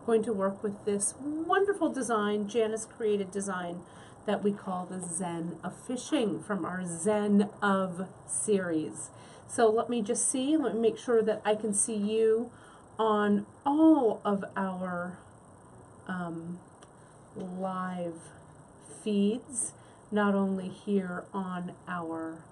going to work with this wonderful design, Janice created design, that we call the Zen of Fishing from our Zen of series. So let me just see, let me make sure that I can see you on all of our live feeds, not only here on our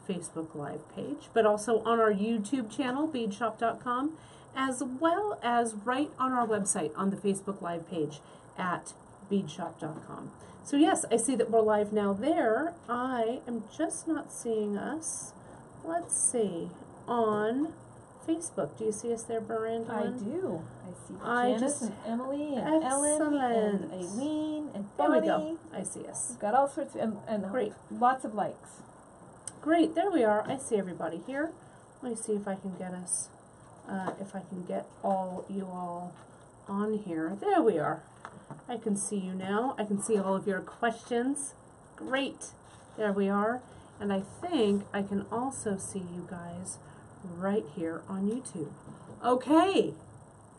Facebook Live page, but also on our YouTube channel, beadshop.com, as well as right on our website on the Facebook Live page at beadshop.com. So yes, I see that we're live now there. I am just not seeing us. Let's see, on Facebook. Do you see us there, Miranda? I do. I see Janice and Emily and excellent. Ellen and Aileen and There Bonnie. we go. I see us. We've got all sorts of, and Great. Lots of likes. Great, there we are. I see everybody here. Let me see if I can get us, if I can get you all on here. There we are. I can see you now. I can see all of your questions. Great. There we are. And I think I can also see you guys right here on YouTube. Okay.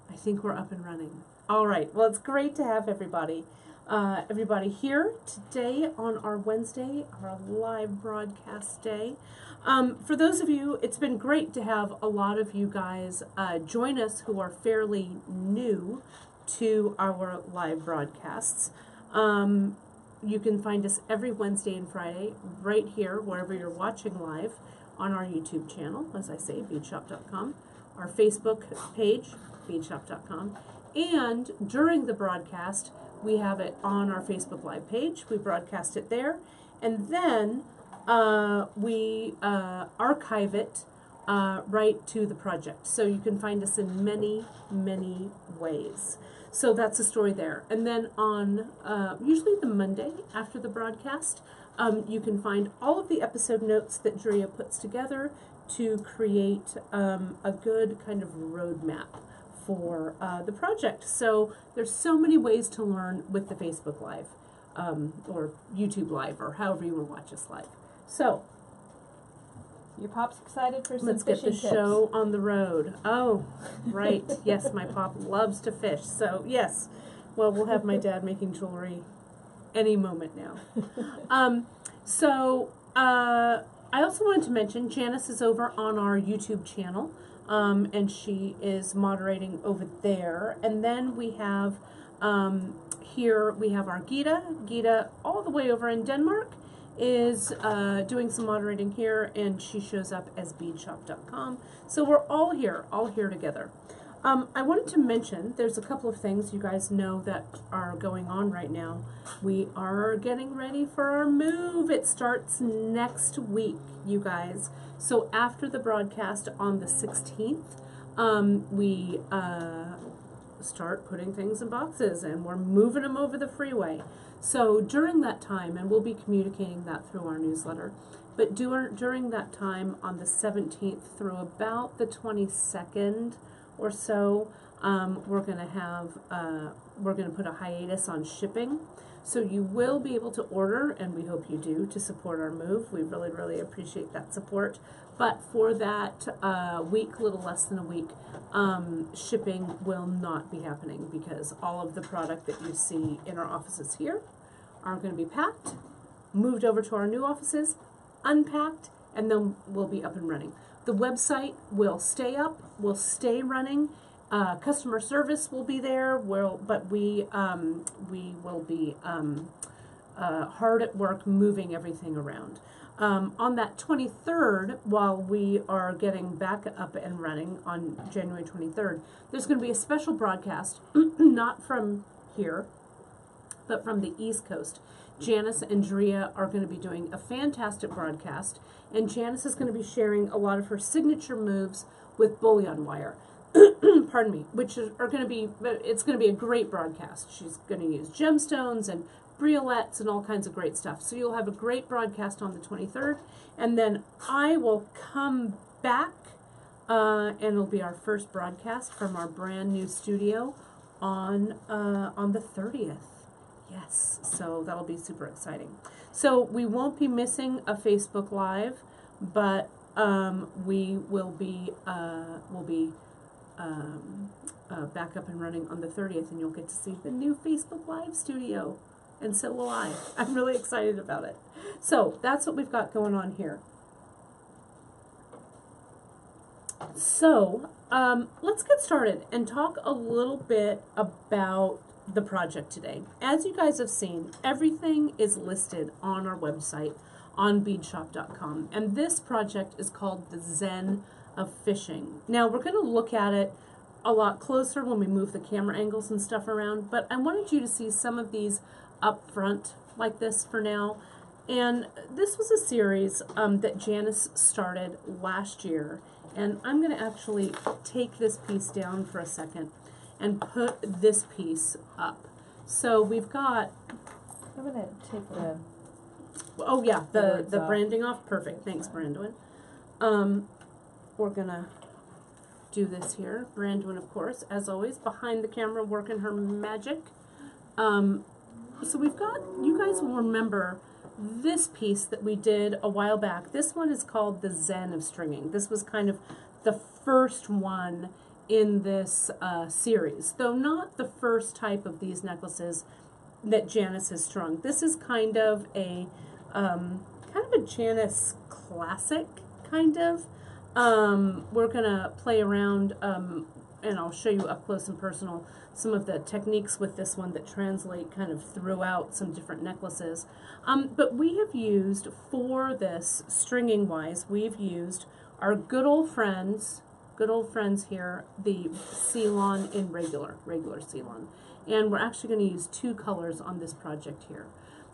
I think we're up and running. All right. Well, it's great to have everybody here today on our Wednesday, our live broadcast day. For those of you, it's been great to have a lot of you guys join us who are fairly new to our live broadcasts. You can find us every Wednesday and Friday right here, wherever you're watching live, on our YouTube channel, as I say, beadshop.com, our Facebook page, beadshop.com, and during the broadcast, we have it on our Facebook Live page. We broadcast it there, and then we archive it right to the project. So you can find us in many, many ways. So that's the story there. And then on usually the Monday after the broadcast, you can find all of the episode notes that Drea puts together to create a good kind of roadmap for the project. So there's so many ways to learn with the Facebook Live or YouTube Live or however you want to watch us live. So your pop's excited for some let's get the fishing show on the road. Oh, right. Yes, my pop loves to fish. So yes, well, we'll have my dad making jewelry any moment now. I also wanted to mention Janice is over on our YouTube channel, and she is moderating over there. And then we have here we have our Gita. Gita, all the way over in Denmark, is doing some moderating here, and she shows up as beadshop.com. So we're all here together. I wanted to mention there's a couple of things you guys know that are going on right now. We are getting ready for our move. It starts next week, you guys. So after the broadcast on the 16th, we start putting things in boxes, and we're moving them over the freeway. So during that time, and we'll be communicating that through our newsletter, but during that time on the 17th through about the 22nd or so, we're going to put a hiatus on shipping. So you will be able to order, and we hope you do, to support our move. We really, really appreciate that support. But for that week, little less than a week, shipping will not be happening because all of the product that you see in our offices here are going to be packed, moved over to our new offices, unpacked, and then we'll be up and running. The website will stay up, will stay running. Customer service will be there, but we will be hard at work moving everything around. On that 23rd, while we are getting back up and running on January 23rd, there's going to be a special broadcast, not from here, but from the East Coast. Janice and Drea are going to be doing a fantastic broadcast, and Janice is going to be sharing a lot of her signature moves with bullion wire. Pardon me, which are going to be, it's going to be a great broadcast. She's going to use gemstones and briolettes and all kinds of great stuff. So you'll have a great broadcast on the 23rd, and then I will come back, and it'll be our first broadcast from our brand new studio on the 30th. Yes, so that'll be super exciting. So we won't be missing a Facebook Live, but we will be back up and running on the 30th, and you'll get to see the new Facebook Live studio. And so will I. I'm really excited about it. So that's what we've got going on here. So let's get started and talk a little bit about the project today. As you guys have seen, everything is listed on our website on beadshop.com, and this project is called the Zen of Fishing. Now we're going to look at it a lot closer when we move the camera angles and stuff around, but I wanted you to see some of these up front like this for now. And this was a series that Janice started last year, and I'm going to actually take this piece down for a second and put this piece up. So we've got, I'm going to take the... oh yeah, the off. branding off. Perfect. Thanks, Brandon. We're going to do this here. Brandon, of course, as always, behind the camera working her magic. So we've got, you guys will remember this piece that we did a while back. This one is called the Zen of Stringing. This was kind of the first one in this series, though not the first type of these necklaces that Janice has strung. This is kind of a Janice classic, kind of. We're gonna play around, and I'll show you up close and personal some of the techniques with this one that translate kind of throughout some different necklaces. But we have used, for this, stringing wise, we've used our good old friends here, the Ceylon in regular Ceylon. And we're actually going to use two colors on this project here.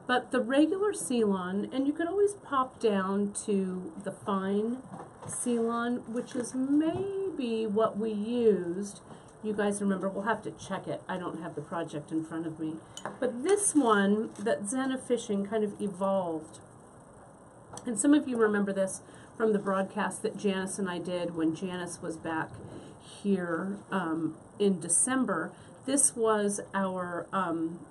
But the regular Ceylon, and you could always pop down to the fine Ceylon, which is maybe what we used. You guys remember, we'll have to check it. I don't have the project in front of me. But this one, that Zen of Fishing, kind of evolved. And some of you remember this from the broadcast that Janice and I did when Janice was back here in December. This was our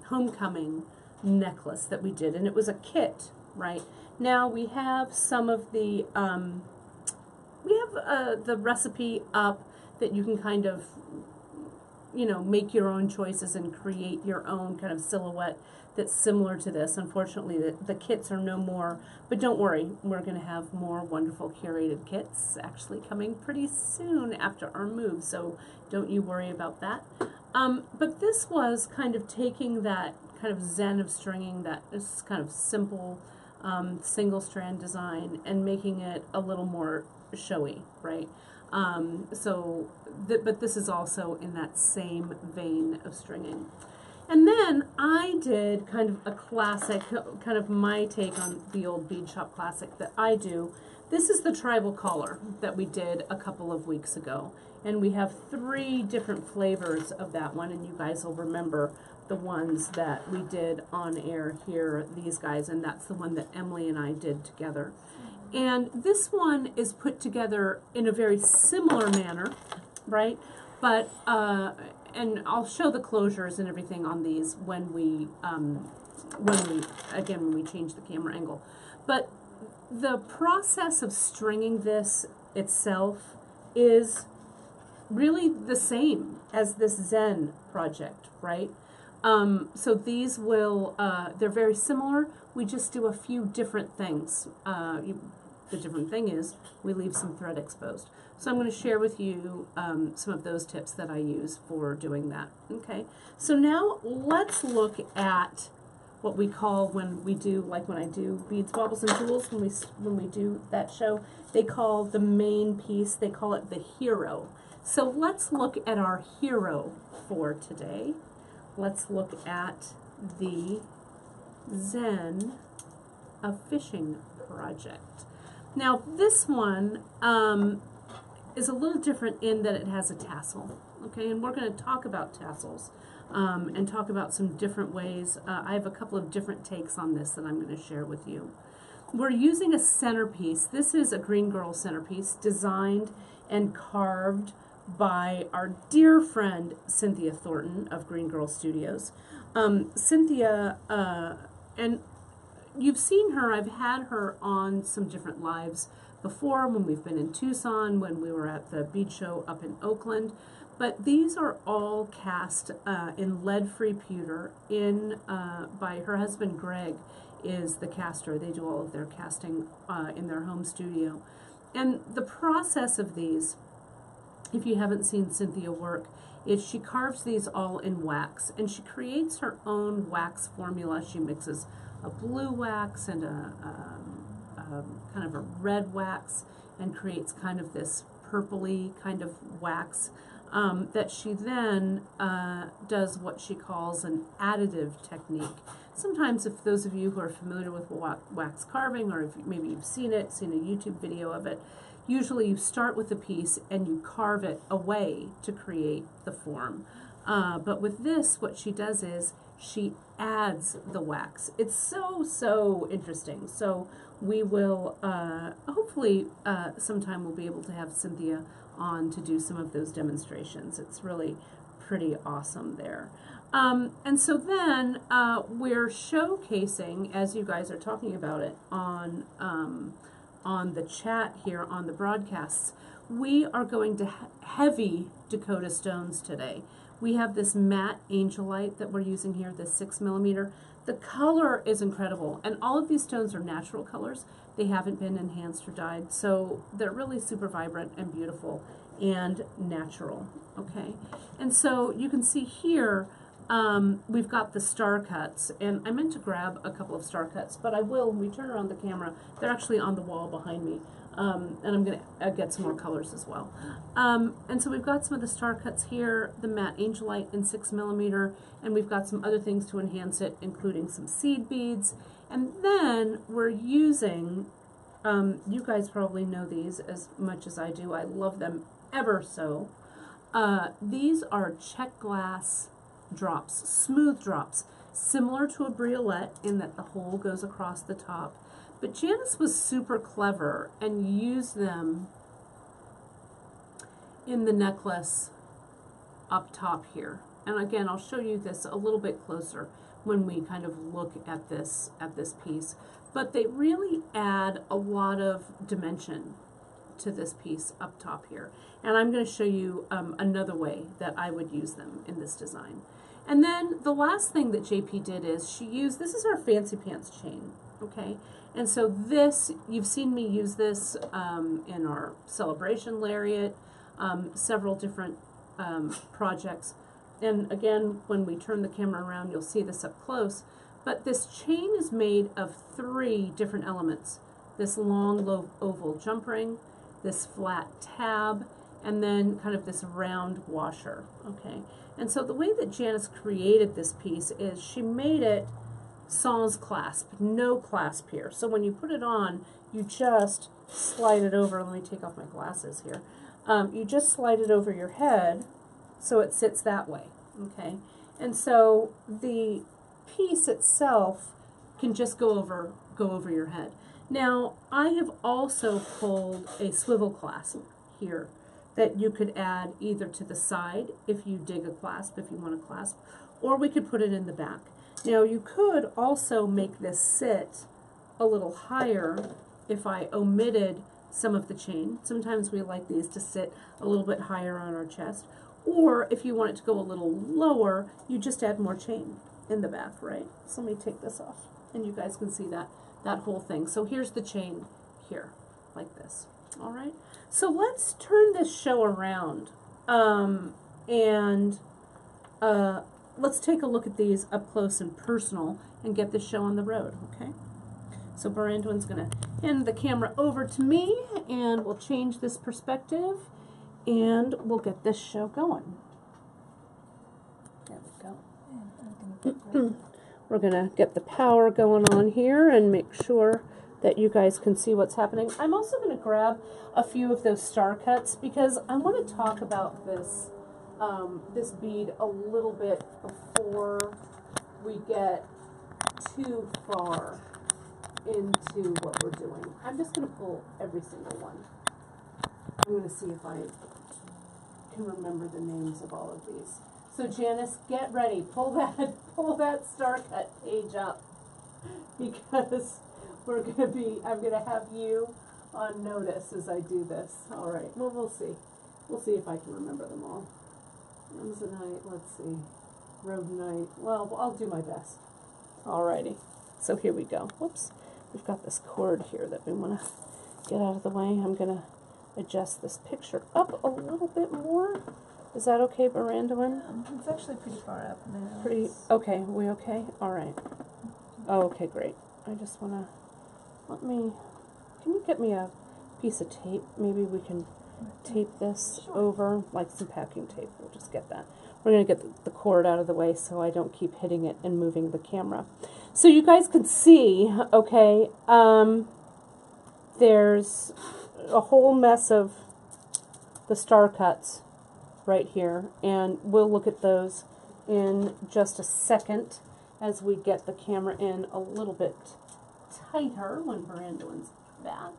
homecoming necklace that we did, and it was a kit, right? Now we have some of the, the recipe up that you can kind of, you know, make your own choices and create your own kind of silhouette that's similar to this. Unfortunately, the kits are no more, but don't worry, we're going to have more wonderful curated kits actually coming pretty soon after our move, so don't you worry about that. But this was kind of taking that kind of Zen of stringing, that is kind of simple single strand design, and making it a little more showy, right? But this is also in that same vein of stringing. And then I did kind of a classic, kind of my take on the old bead shop classic that I do. This is the tribal collar that we did a couple of weeks ago. And we have 3 different flavors of that one, and you guys will remember the ones that we did on air here, these guys, and that's the one that Emily and I did together. And this one is put together in a very similar manner, right? But, and I'll show the closures and everything on these when we change the camera angle. But the process of stringing this itself is really the same as this Zen project, right? So these will, they're very similar. We just do a few different things. The different thing is we leave some thread exposed. So I'm going to share with you some of those tips that I use for doing that. Okay, so now let's look at what we call when we do, like when I do Beads, Baubles, and Jewels, when we do that show, they call the main piece, they call it the hero. So let's look at our hero for today. Let's look at the Zen of Fishing project. Now this one is a little different in that it has a tassel, okay, and we're going to talk about tassels and talk about some different ways. I have a couple of different takes on this that I'm going to share with you. We're using a centerpiece. This is a Green Girl centerpiece designed and carved by our dear friend Cynthia Thornton of Green Girl Studios. Cynthia, and you've seen her, I've had her on some different lives before when we've been in Tucson, when we were at the bead show up in Oakland. But these are all cast in lead-free pewter by her husband Greg is the caster. They do all of their casting in their home studio. And the process of these, if you haven't seen Cynthia work, is she carves these all in wax, and she creates her own wax formula. She mixes a blue wax and a kind of a red wax, and creates kind of this purpley kind of wax that she then does what she calls an additive technique. Sometimes, if those of you who are familiar with wax carving, or if maybe you've seen a YouTube video of it, usually you start with a piece and you carve it away to create the form. But with this, what she does is she adds the wax. It's so interesting. So we will, hopefully sometime we'll be able to have Cynthia on to do some of those demonstrations. It's really pretty awesome there. And so then we're showcasing, as you guys are talking about it on the chat here on the broadcasts, we are going to heavy Dakota stones today. We have this matte angelite that we're using here, this 6mm. The color is incredible, and all of these stones are natural colors. They haven't been enhanced or dyed, so they're really super vibrant and beautiful and natural, okay? And so you can see here, we've got the star cuts, and I meant to grab a couple of star cuts, but I will when we turn around the camera. They're actually on the wall behind me, and I'm going to get some more colors as well. And so we've got some of the star cuts here, the matte angelite in 6mm, and we've got some other things to enhance it, including some seed beads. And then we're using, you guys probably know these as much as I do. I love them ever so. These are check glass drops, smooth drops, similar to a briolette in that the hole goes across the top. But Janice was super clever and used them in the necklace up top here. And again, I'll show you this a little bit closer when we kind of look at this piece. But they really add a lot of dimension to this piece up top here. And I'm going to show you another way that I would use them in this design. And then the last thing that JP did is she used, this is our Fancy Pants chain, okay? And so this, you've seen me use this in our celebration lariat, several different projects. And again, when we turn the camera around, you'll see this up close. But this chain is made of 3 different elements. This long, low oval jump ring, this flat tab, and then kind of this round washer, okay? And so the way that Janice created this piece is she made it sans clasp, no clasp here. So when you put it on, you just slide it over. Let me take off my glasses here. You just slide it over your head so it sits that way, okay? And so the piece itself can just go over your head. Now, I have also pulled a swivel clasp here that you could add either to the side if you dig a clasp, if you want a clasp, or we could put it in the back. Now, you could also make this sit a little higher if I omitted some of the chain. Sometimes we like these to sit a little bit higher on our chest. Or if you want it to go a little lower, you just add more chain in the back, right? So let me take this off, and you guys can see that whole thing. So here's the chain here, like this. All right, so let's turn this show around and let's take a look at these up close and personal and get this show on the road, okay? So Brandon's going to hand the camera over to me, and we'll change this perspective, and we'll get this show going. There we go. We're going to get the power going on here and make sure that you guys can see what's happening. I'm also going to grab a few of those star cuts because I want to talk about this this bead a little bit before we get too far into what we're doing. I'm just going to pull every single one. I'm going to see if I can remember the names of all of these. So Janice, get ready. Pull that star cut page up because I'm going to have you on notice as I do this. All right. Well, we'll see. We'll see if I can remember them all. Monzonite, let's see, rhodonite. Well, I'll do my best. Alrighty, so here we go. Whoops, we've got this cord here that we want to get out of the way. I'm going to adjust this picture up a little bit more. Is that okay, Barandowin? It's actually pretty far up now. Pretty, okay, we okay? Alright. Oh, okay, great. I just want to, can you get me a piece of tape? Maybe we can tape this over, like some packing tape. We'll just get that. We're going to get the cord out of the way so I don't keep hitting it and moving the camera. So you guys can see, okay, there's a whole mess of the star cuts right here, and we'll look at those in just a second as we get the camera in a little bit tighter when Brandon's back.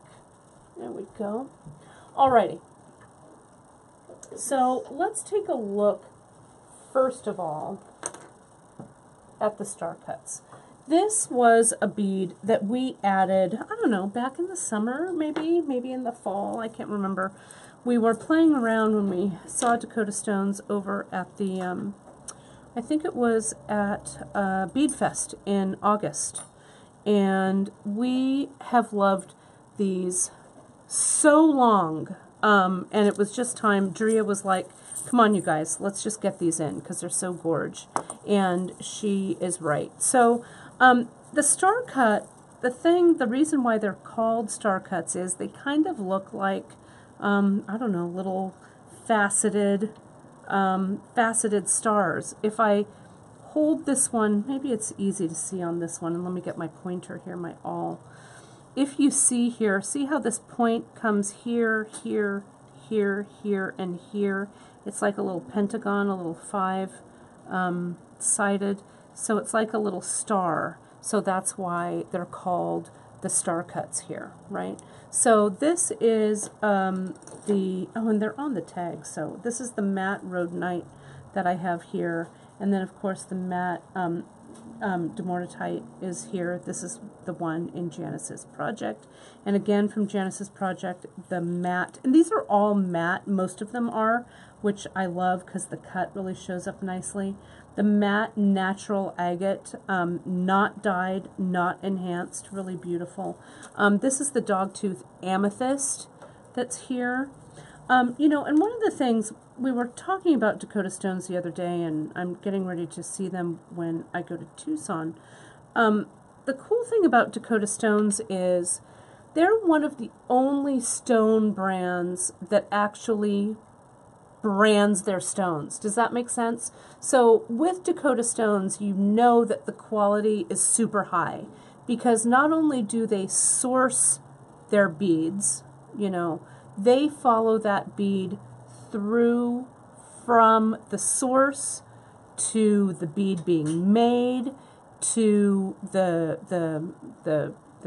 There we go. Alrighty. So let's take a look first of all at the star cuts. This was a bead that we added, I don't know, back in the summer, maybe in the fall, I can't remember. We were playing around when we saw Dakota Stones over at the, I think it was at Bead Fest in August. And we have loved these so long, and it was just time. Drea was like, come on, you guys, let's just get these in because they're so gorge. And she is right. So the star cut, the reason why they're called star cuts is they kind of look like, I don't know, little faceted stars. If I hold this one, maybe it's easy to see on this one, and let me get my pointer here, my awl. If you see here, see how this point comes here, here, here, here, and here? It's like a little pentagon, a little five-sided. So it's like a little star. So that's why they're called the star cuts here, right? So this is and they're on the tag. So this is the matte rhodonite that I have here. And then, of course, the matte demortite is here. This is the one in Janice's project. And again, from Janice's project, the matte, and these are all matte, most of them are, which I love because the cut really shows up nicely. The matte natural agate, not dyed, not enhanced, really beautiful. This is the dogtooth amethyst that's here. You know, and one of the things, we were talking about Dakota Stones the other day, and I'm getting ready to see them when I go to Tucson. The cool thing about Dakota Stones is they're one of the only stone brands that actually brands their stones. Does that make sense? So with Dakota Stones, you know that the quality is super high because not only do they source their beads, you know, they follow that bead through from the source to the bead being made to the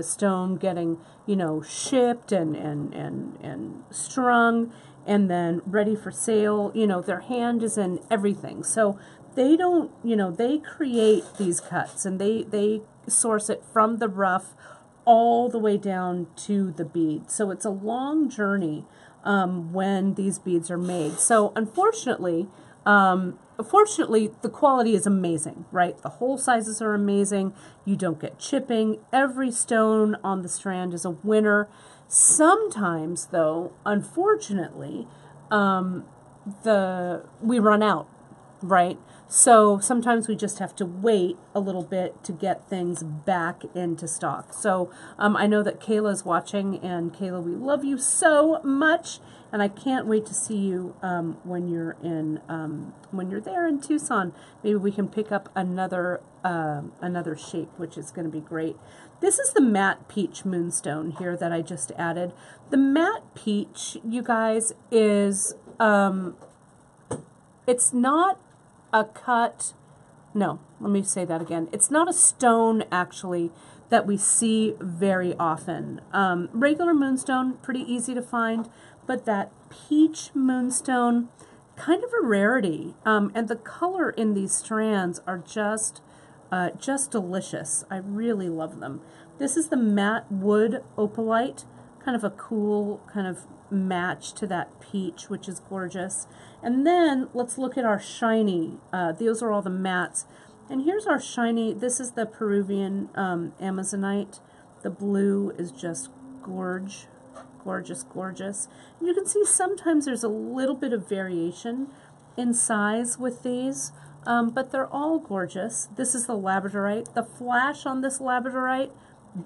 stone getting, you know, shipped and strung and then ready for sale. You know, their hand is in everything. So they don't, you know, they create these cuts and they source it from the rough all the way down to the bead. So it's a long journey when these beads are made. So unfortunately, the quality is amazing, right? The hole sizes are amazing. You don't get chipping. Every stone on the strand is a winner. Sometimes, though, unfortunately, we run out, right? So sometimes we just have to wait a little bit to get things back into stock. So I know that Kayla's watching, and Kayla, we love you so much, and I can't wait to see you when you're there in Tucson. Maybe we can pick up another shape, which is going to be great. This is the matte peach moonstone here that I just added. The matte peach, you guys, is it's not a cut, no, let me say that again. It's not a stone, actually, that we see very often. Regular moonstone, pretty easy to find, but that peach moonstone, kind of a rarity. And the color in these strands are just delicious. I really love them. This is the matte wood opalite, kind of a cool, kind of match to that peach, which is gorgeous. And then let's look at our shiny. Those are all the mattes. And here's our shiny. This is the Peruvian Amazonite. The blue is just gorgeous, gorgeous. And you can see sometimes there's a little bit of variation in size with these, but they're all gorgeous. This is the labradorite. The flash on this labradorite,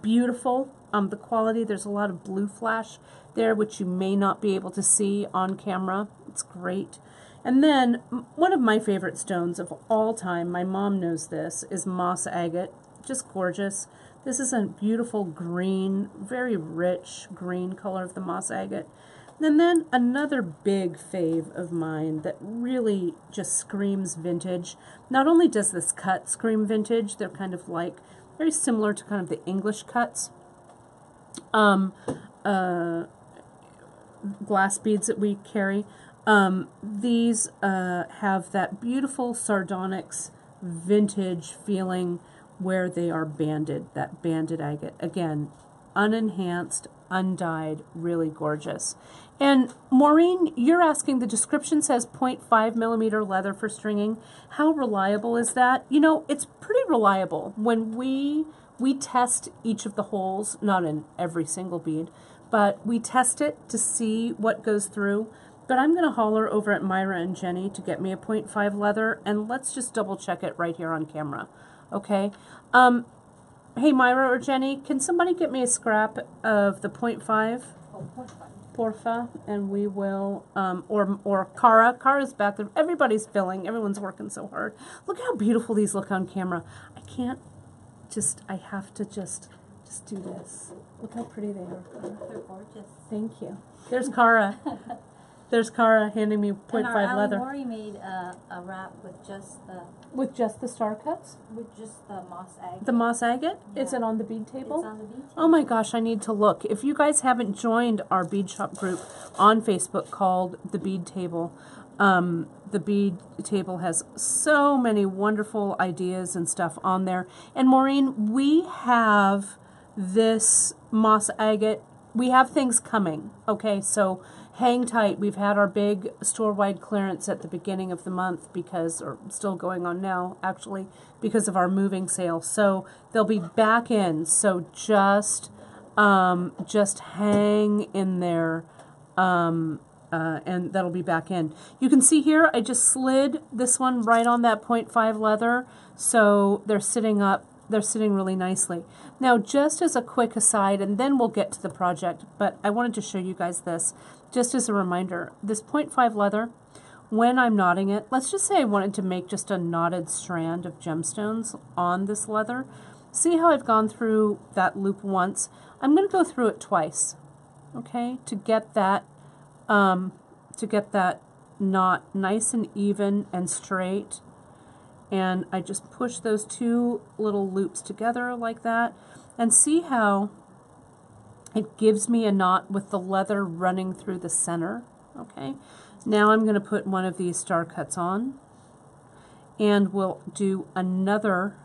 beautiful. The quality, there's a lot of blue flash there, which you may not be able to see on camera. It's great. And then one of my favorite stones of all time, my mom knows this, is moss agate. Just gorgeous. This is a beautiful green, very rich green color of the moss agate. And then another big fave of mine that really just screams vintage. Not only does this cut scream vintage, they're kind of like very similar to kind of the English cuts. Glass beads that we carry. These have that beautiful sardonyx vintage feeling where they are banded, that banded agate. Again, unenhanced, undyed, really gorgeous. And Maureen, you're asking, the description says 0.5 millimeter leather for stringing. How reliable is that? You know, it's pretty reliable. When we test each of the holes, not in every single bead, but we test it to see what goes through. But I'm going to holler over at Myra and Jenny to get me a 0.5 leather, and let's just double check it right here on camera. Okay? Hey, Myra or Jenny, can somebody get me a scrap of the 0.5? Oh, Porfa, and we will, or Cara. Cara's back there. Everybody's filling. Everyone's working so hard. Look how beautiful these look on camera. I have to just do this. Look how pretty they are. they're gorgeous. Thank you. There's Cara. There's Cara handing me 0.5 leather. Lori made a wrap with just the star cuts? with just the moss agate. The moss agate? Yeah. Is it on the bead table? It's on the bead table. Oh my gosh, I need to look. If you guys haven't joined our bead shop group on Facebook called The Bead Table, the bead table has so many wonderful ideas and stuff on there. And Maureen, we have this moss agate. We have things coming, okay? So hang tight. We've had our big store-wide clearance at the beginning of the month or still going on now, actually, because of our moving sale. So they'll be back in. So just hang in there, and that'll be back in. You can see here, I just slid this one right on that 0.5 leather, so they're sitting up. They're sitting really nicely. Now, just as a quick aside, and then we'll get to the project, but I wanted to show you guys this, just as a reminder. This 0.5 leather, when I'm knotting it, let's just say I wanted to make just a knotted strand of gemstones on this leather. See how I've gone through that loop once? I'm going to go through it twice, okay, to get that knot nice and even and straight. And I just push those two little loops together like that, and see how it gives me a knot with the leather running through the center. Okay, now I'm going to put one of these star cuts on, and we'll do another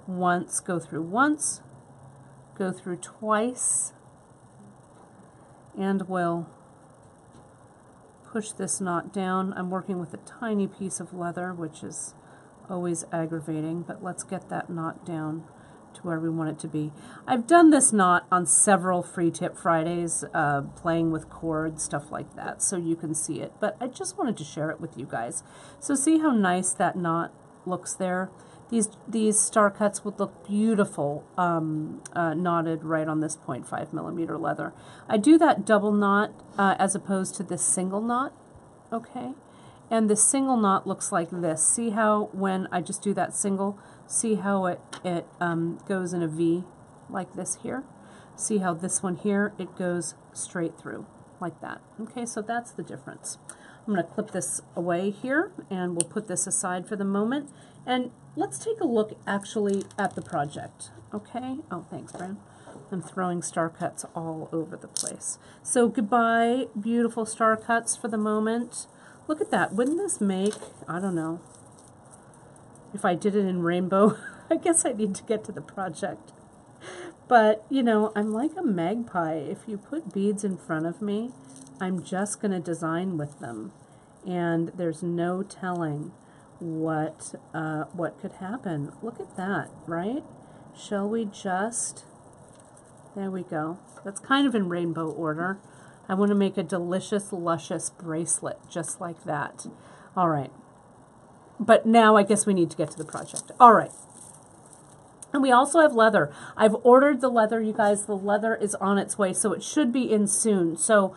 once, go through twice, and we'll push this knot down. I'm working with a tiny piece of leather, which is always aggravating, but let's get that knot down to where we want it to be. I've done this knot on several Free Tip Fridays, playing with cords, stuff like that, so you can see it, but I just wanted to share it with you guys. So see how nice that knot looks there? These star cuts would look beautiful knotted right on this 0.5 millimeter leather. I do that double knot as opposed to this single knot, okay? And the single knot looks like this. See how when I just do that single, see how it goes in a V like this here? See how this one here, it goes straight through like that. Okay, so that's the difference. I'm going to clip this away here, and we'll put this aside for the moment. And let's take a look actually at the project. Okay? Oh, thanks, Bran. I'm throwing star cuts all over the place. So goodbye, beautiful star cuts for the moment. Look at that. Wouldn't this make, I don't know, if I did it in rainbow, I guess I need to get to the project. But, you know, I'm like a magpie. If you put beads in front of me, I'm just going to design with them. And there's no telling what could happen. Look at that, right? Shall we just... There we go. That's kind of in rainbow order. I want to make a delicious, luscious bracelet just like that. All right. But now I guess we need to get to the project. All right. And we also have leather. I've ordered the leather, you guys. The leather is on its way, so it should be in soon. So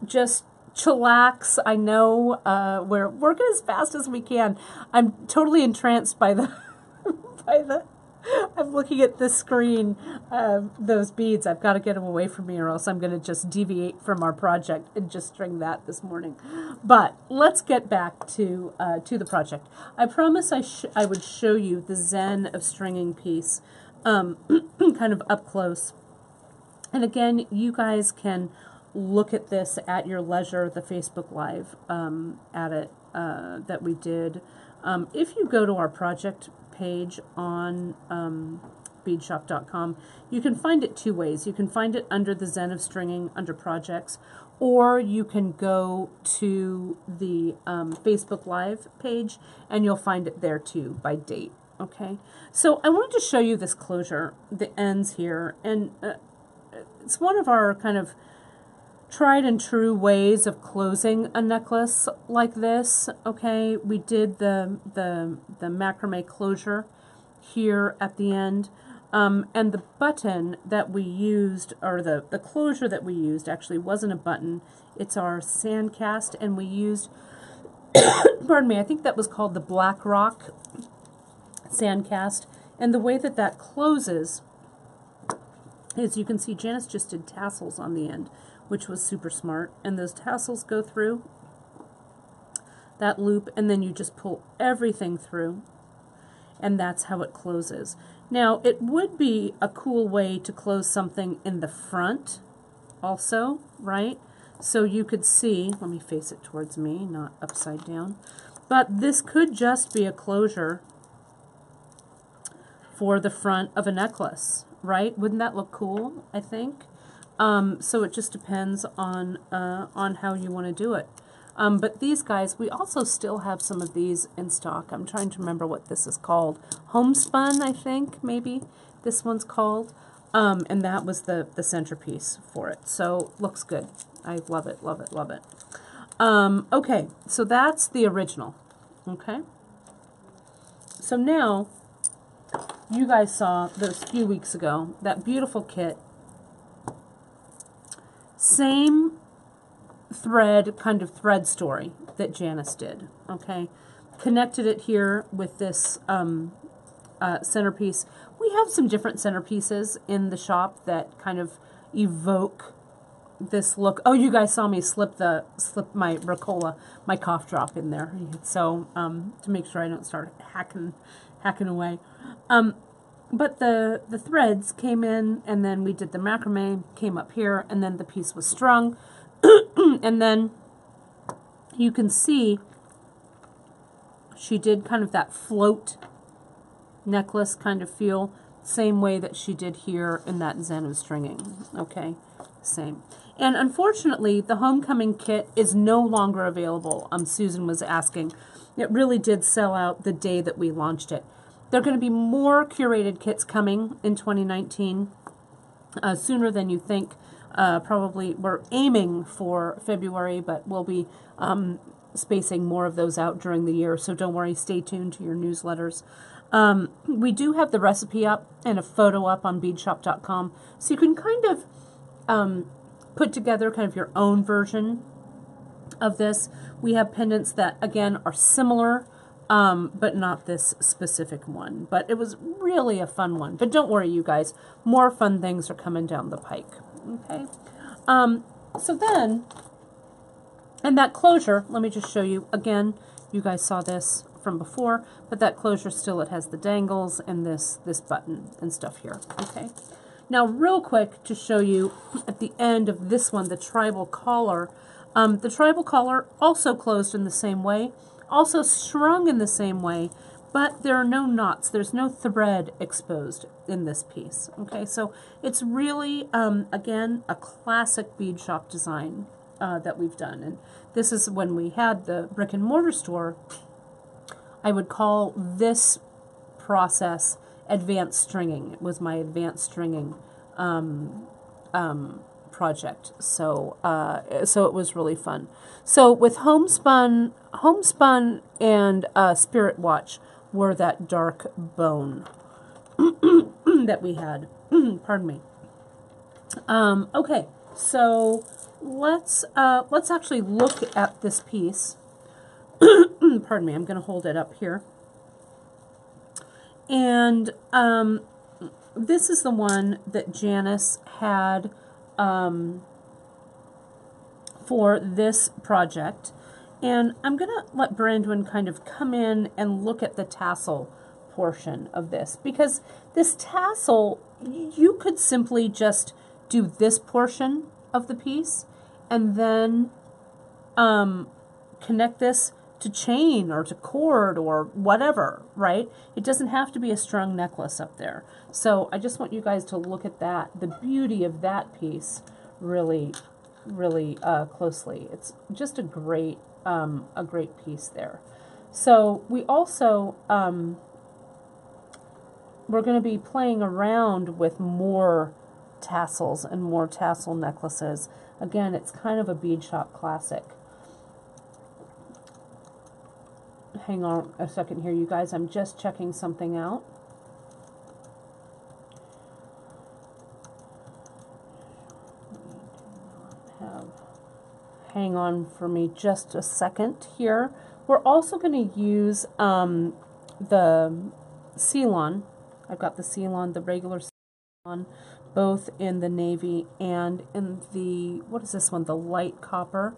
just chillax. I know we're working as fast as we can. I'm totally entranced by the I'm looking at the screen of those beads. I've got to get them away from me or else I'm going to just deviate from our project and just string that this morning. But let's get back to the project. I promise I would show you the Zen of Stringing piece kind of up close. And again, you guys can look at this at your leisure, the Facebook Live at it that we did. If you go to our project page on beadshop.com, you can find it two ways. You can find it under the Zen of Stringing, under projects, or you can go to the Facebook Live page and you'll find it there too by date. Okay, so I wanted to show you this closure, the ends here, and it's one of our kind of tried and true ways of closing a necklace like this. Okay, we did the macrame closure here at the end, and the button that we used, or the closure that we used, actually wasn't a button. It's our sand cast, and we used pardon me, I think that was called the Black Rock sand cast. And the way that that closes is, you can see Janice just did tassels on the end, which was super smart. And those tassels go through that loop, and then you just pull everything through, and that's how it closes. Now, it would be a cool way to close something in the front also, right? So you could see, let me face it towards me, not upside down, but this could just be a closure for the front of a necklace, right? Wouldn't that look cool, I think? So it just depends on how you want to do it. But these guys, we also still have some of these in stock. I'm trying to remember what this is called. Homespun, I think, maybe this one's called. And that was the centerpiece for it. So looks good. I love it, love it, love it. Okay, so that's the original. Okay. So now, you guys saw those few weeks ago, that beautiful kit. Same thread, kind of thread story that Janice did, okay? Connected it here with this centerpiece. We have some different centerpieces in the shop that kind of evoke this look. Oh, you guys saw me slip my Ricola, my cough drop in there. So, to make sure I don't start hacking away. But the threads came in, and then we did the macrame, came up here, and then the piece was strung. And then you can see she did kind of that float necklace kind of feel, same way that she did here in that Zen of Stringing. Okay, same. And unfortunately, the homecoming kit is no longer available. Susan was asking. It really did sell out the day that we launched it. There are going to be more curated kits coming in 2019, sooner than you think. Probably we're aiming for February, but we'll be spacing more of those out during the year, so don't worry, stay tuned to your newsletters. We do have the recipe up and a photo up on beadshop.com, so you can kind of put together kind of your own version of this. We have pendants that, again, are similar, but not this specific one. But it was really a fun one. But don't worry, you guys, more fun things are coming down the pike. Okay, so then, and that closure, let me just show you again. You guys saw this from before, but that closure still, it has the dangles and this button and stuff here. Okay, now real quick to show you at the end of this one, the tribal collar. The tribal collar also closed in the same way, also strung in the same way, but there are no knots. There's no thread exposed in this piece. Okay, so it's really, again, a classic bead shop design that we've done. And this is when we had the brick and mortar store. I would call this process advanced stringing. It was my advanced stringing project. So so it was really fun. So with homespun and Spirit Watch were that dark bone that we had. Pardon me. Okay, so let's actually look at this piece. Pardon me. I'm going to hold it up here. And this is the one that Janice had for this project. And I'm going to let Brandon kind of come in and look at the tassel portion of this. Because this tassel, you could simply just do this portion of the piece and then connect this to chain or to cord or whatever, right? It doesn't have to be a strung necklace up there. So I just want you guys to look at that, the beauty of that piece really, really closely. It's just a great piece there. So we also, we're going to be playing around with more tassels and more tassel necklaces. Again, it's kind of a bead shop classic. Hang on a second here, you guys. I'm just checking something out. Hang on for me just a second here. We're also going to use the Ceylon. I've got the Ceylon, the regular Ceylon, both in the navy and in the, what is this one, the light copper.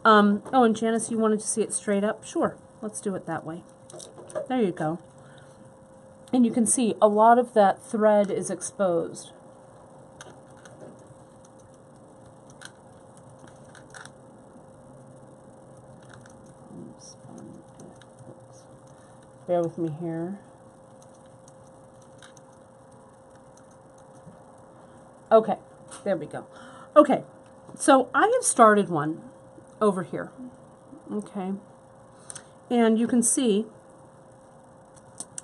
Oh, and Janice, you wanted to see it straight up? Sure. Let's do it that way. There you go. And you can see a lot of that thread is exposed. Bear with me here. Okay, there we go. Okay, so I have started one over here. Okay. And you can see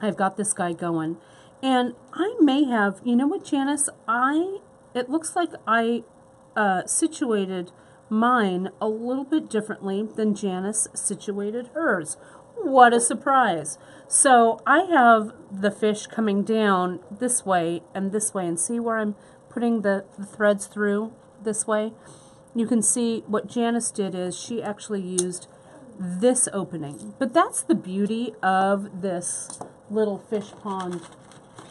I've got this guy going. And I may have, you know what, Janice? It looks like I situated mine a little bit differently than Janice situated hers. What a surprise. So I have the fish coming down this way, and see where I'm putting the threads through this way? You can see what Janice did is she actually used this opening. But that's the beauty of this little fish pond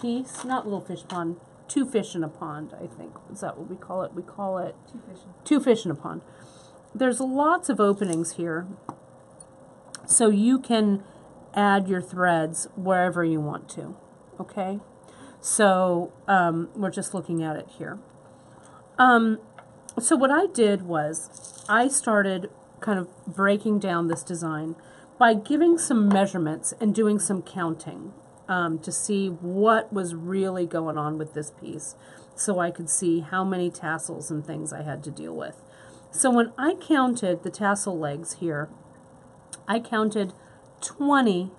piece. Not little fish pond, two fish in a pond, I think. Is that what we call it? We call it two fish in a pond. There's lots of openings here, so you can add your threads wherever you want to. Okay? So we're just looking at it here. So what I did was I started kind of breaking down this design by giving some measurements and doing some counting to see what was really going on with this piece, so I could see how many tassels and things I had to deal with. So when I counted the tassel legs here, I counted 20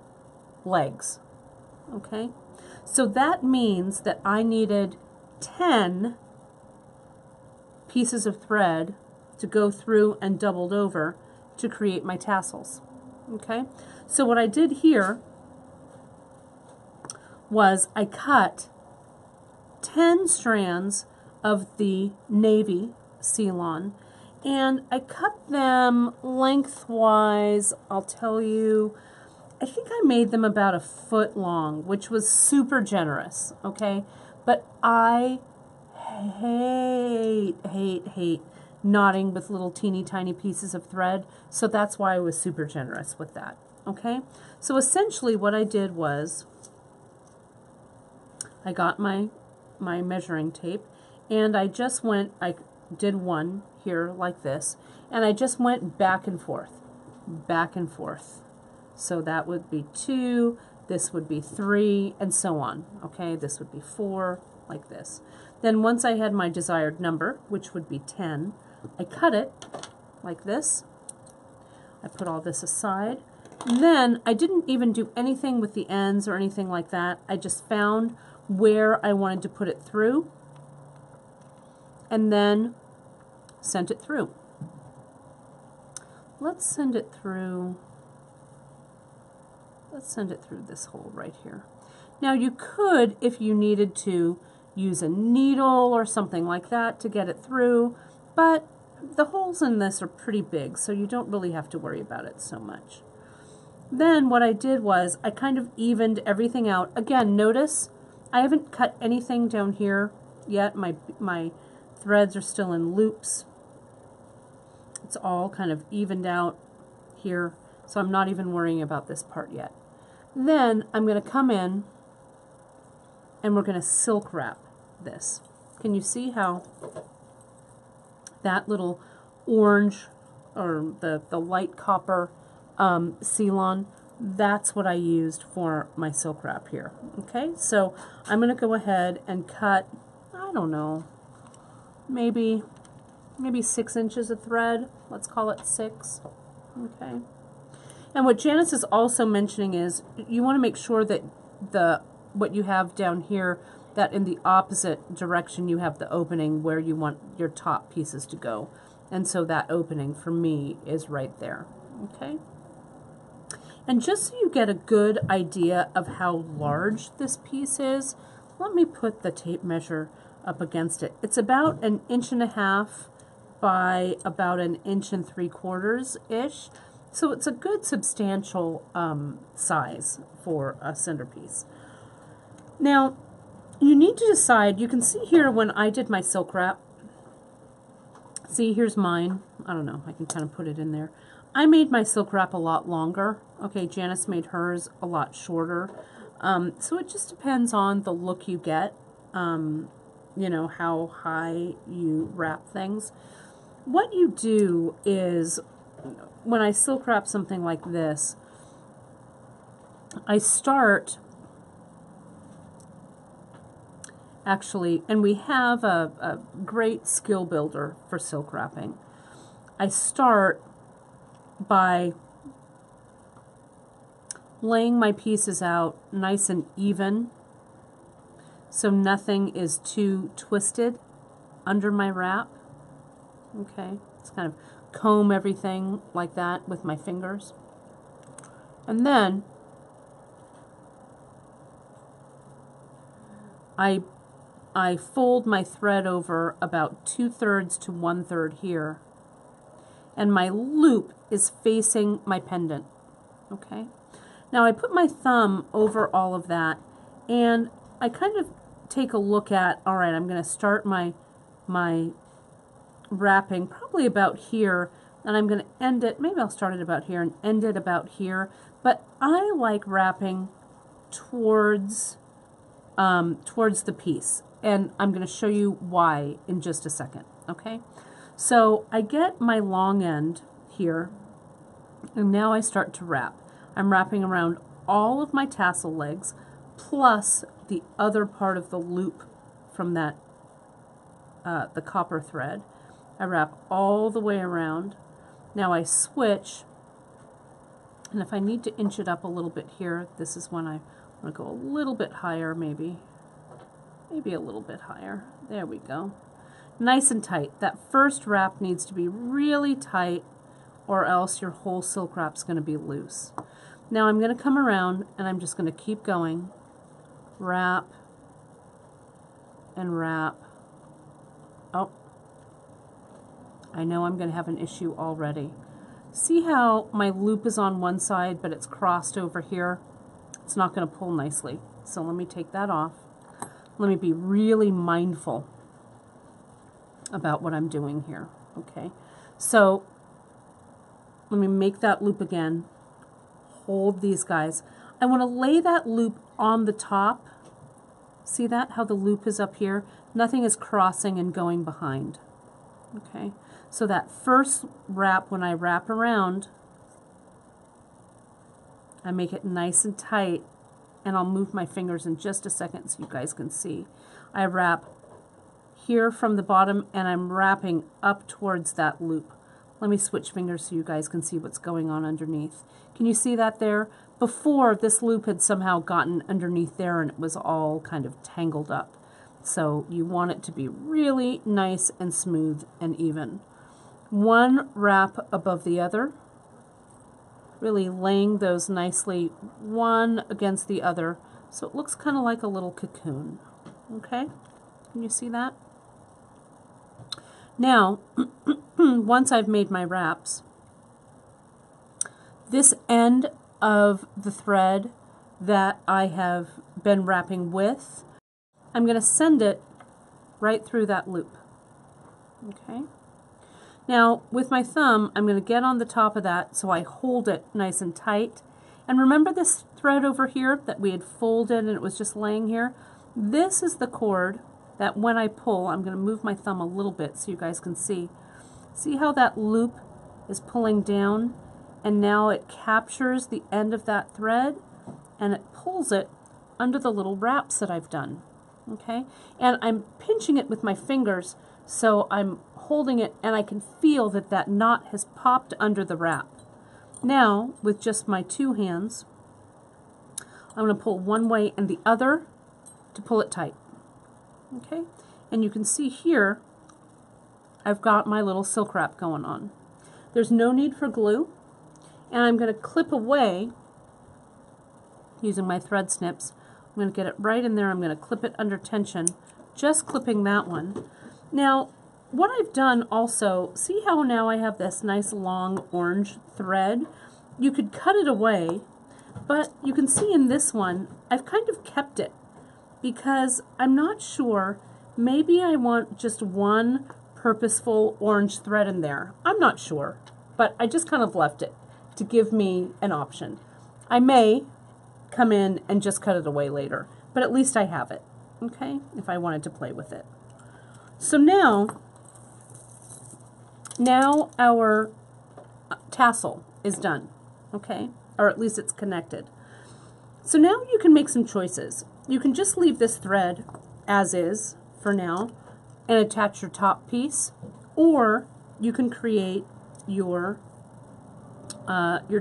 legs. Okay, so that means that I needed 10 pieces of thread to go through and doubled over to create my tassels. Okay, so what I did here was I cut 10 strands of the navy Ceylon, and I cut them lengthwise. I'll tell you, I think I made them about 1 foot long, which was super generous. Okay, but I hate knotting with little teeny tiny pieces of thread, so that's why I was super generous with that. Okay, so essentially what I did was I got my measuring tape, and I just went, I did one here like this, and I just went back and forth. So that would be 2, this would be 3, and so on. Okay, this would be 4, like this. Then once I had my desired number, which would be 10, I cut it like this. I put all this aside. And then I didn't even do anything with the ends or anything like that. I just found where I wanted to put it through and then sent it through. Let's send it through. Let's send it through this hole right here. Now you could, if you needed to, use a needle or something like that to get it through, but the holes in this are pretty big, so you don't really have to worry about it so much. Then what I did was I kind of evened everything out. Again, notice I haven't cut anything down here yet. My threads are still in loops. It's all kind of evened out here, so I'm not even worrying about this part yet. Then I'm going to come in and we're going to silk wrap this. Can you see how that little orange or the light copper Ceylon, that's what I used for my silk wrap here. Okay, so I'm going to go ahead and cut, I don't know, maybe 6 inches of thread. Let's call it 6. Okay. And what Janice is also mentioning is you want to make sure that what you have down here, that in the opposite direction you have the opening where you want your top pieces to go. And so that opening for me is right there. Okay. And just so you get a good idea of how large this piece is, let me put the tape measure up against it. It's about 1.5 inches by about 1 3/4 inches-ish. So it's a good substantial size for a centerpiece. Now, you need to decide, you can see here when I did my silk wrap, see here's mine, I don't know, I can kind of put it in there. I made my silk wrap a lot longer. Okay, Janice made hers a lot shorter. So it just depends on the look you get, you know, how high you wrap things. What you do is, when I silk wrap something like this, I start, actually, and we have a great skill builder for silk wrapping. I start by laying my pieces out nice and even so nothing is too twisted under my wrap. Okay, just kind of comb everything like that with my fingers. And then I fold my thread over about 2/3 to 1/3 here, and my loop is facing my pendant. Okay, now I put my thumb over all of that, and I kind of take a look at, all right, I'm going to start my wrapping probably about here, and I'm going to end it, maybe I'll start it about here and end it about here, but I like wrapping towards the piece, and I'm going to show you why in just a second. Okay, so I get my long end here, and now I start to wrap. I'm wrapping around all of my tassel legs plus the other part of the loop from that the copper thread. I wrap all the way around. Now I switch, and if I need to inch it up a little bit here, this is when I want to go a little bit higher, maybe a little bit higher. There we go. Nice and tight. That first wrap needs to be really tight, or else your whole silk wrap's going to be loose. Now I'm going to come around, and I'm just going to keep going. Wrap and wrap. Oh, I know I'm going to have an issue already. See how my loop is on one side, but it's crossed over here? It's not going to pull nicely. So let me take that off. Let me be really mindful about what I'm doing here. Okay, so let me make that loop again. Hold these guys. I want to lay that loop on the top. See that? How the loop is up here? Nothing is crossing and going behind. Okay, so that first wrap, when I wrap around, I make it nice and tight and I'll move my fingers in just a second so you guys can see. I wrap here from the bottom and I'm wrapping up towards that loop. Let me switch fingers so you guys can see what's going on underneath. Can you see that there? Before, this loop had somehow gotten underneath there and it was all kind of tangled up. So you want it to be really nice and smooth and even. One wrap above the other, really laying those nicely one against the other so it looks kind of like a little cocoon. Okay? Can you see that? Now, once I've made my wraps, this end of the thread that I have been wrapping with, I'm going to send it right through that loop. Okay? Now, with my thumb, I'm going to get on the top of that so I hold it nice and tight. And remember this thread over here that we had folded and it was just laying here? This is the cord that when I pull, I'm going to move my thumb a little bit so you guys can see. See how that loop is pulling down and now it captures the end of that thread and it pulls it under the little wraps that I've done. Okay? And I'm pinching it with my fingers so I'm holding it and I can feel that that knot has popped under the wrap. Now, with just my two hands, I'm going to pull one way and the other to pull it tight. Okay, and you can see here I've got my little silk wrap going on. There's no need for glue, and I'm going to clip away using my thread snips. I'm going to get it right in there. I'm going to clip it under tension, just clipping that one. Now, what I've done also, see how now I have this nice long orange thread? You could cut it away, but you can see in this one I've kind of kept it, because I'm not sure, maybe I want just one purposeful orange thread in there. I'm not sure, but I just kind of left it to give me an option. I may come in and just cut it away later, but at least I have it, okay, if I wanted to play with it. So now our tassel is done, okay, or at least it's connected. So now you can make some choices. You can just leave this thread as is for now and attach your top piece, or you can create your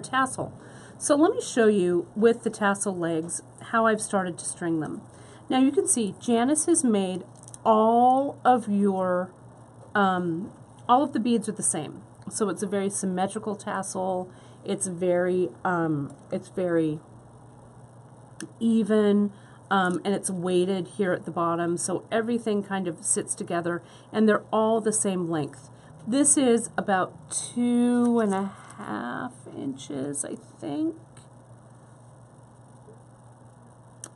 tassel. So let me show you with the tassel legs how I've started to string them. Now you can see Janice has made all of your all of the beads are the same. So it's a very symmetrical tassel. It's very even. And it's weighted here at the bottom, so everything kind of sits together, and they're all the same length. This is about 2.5 inches, I think.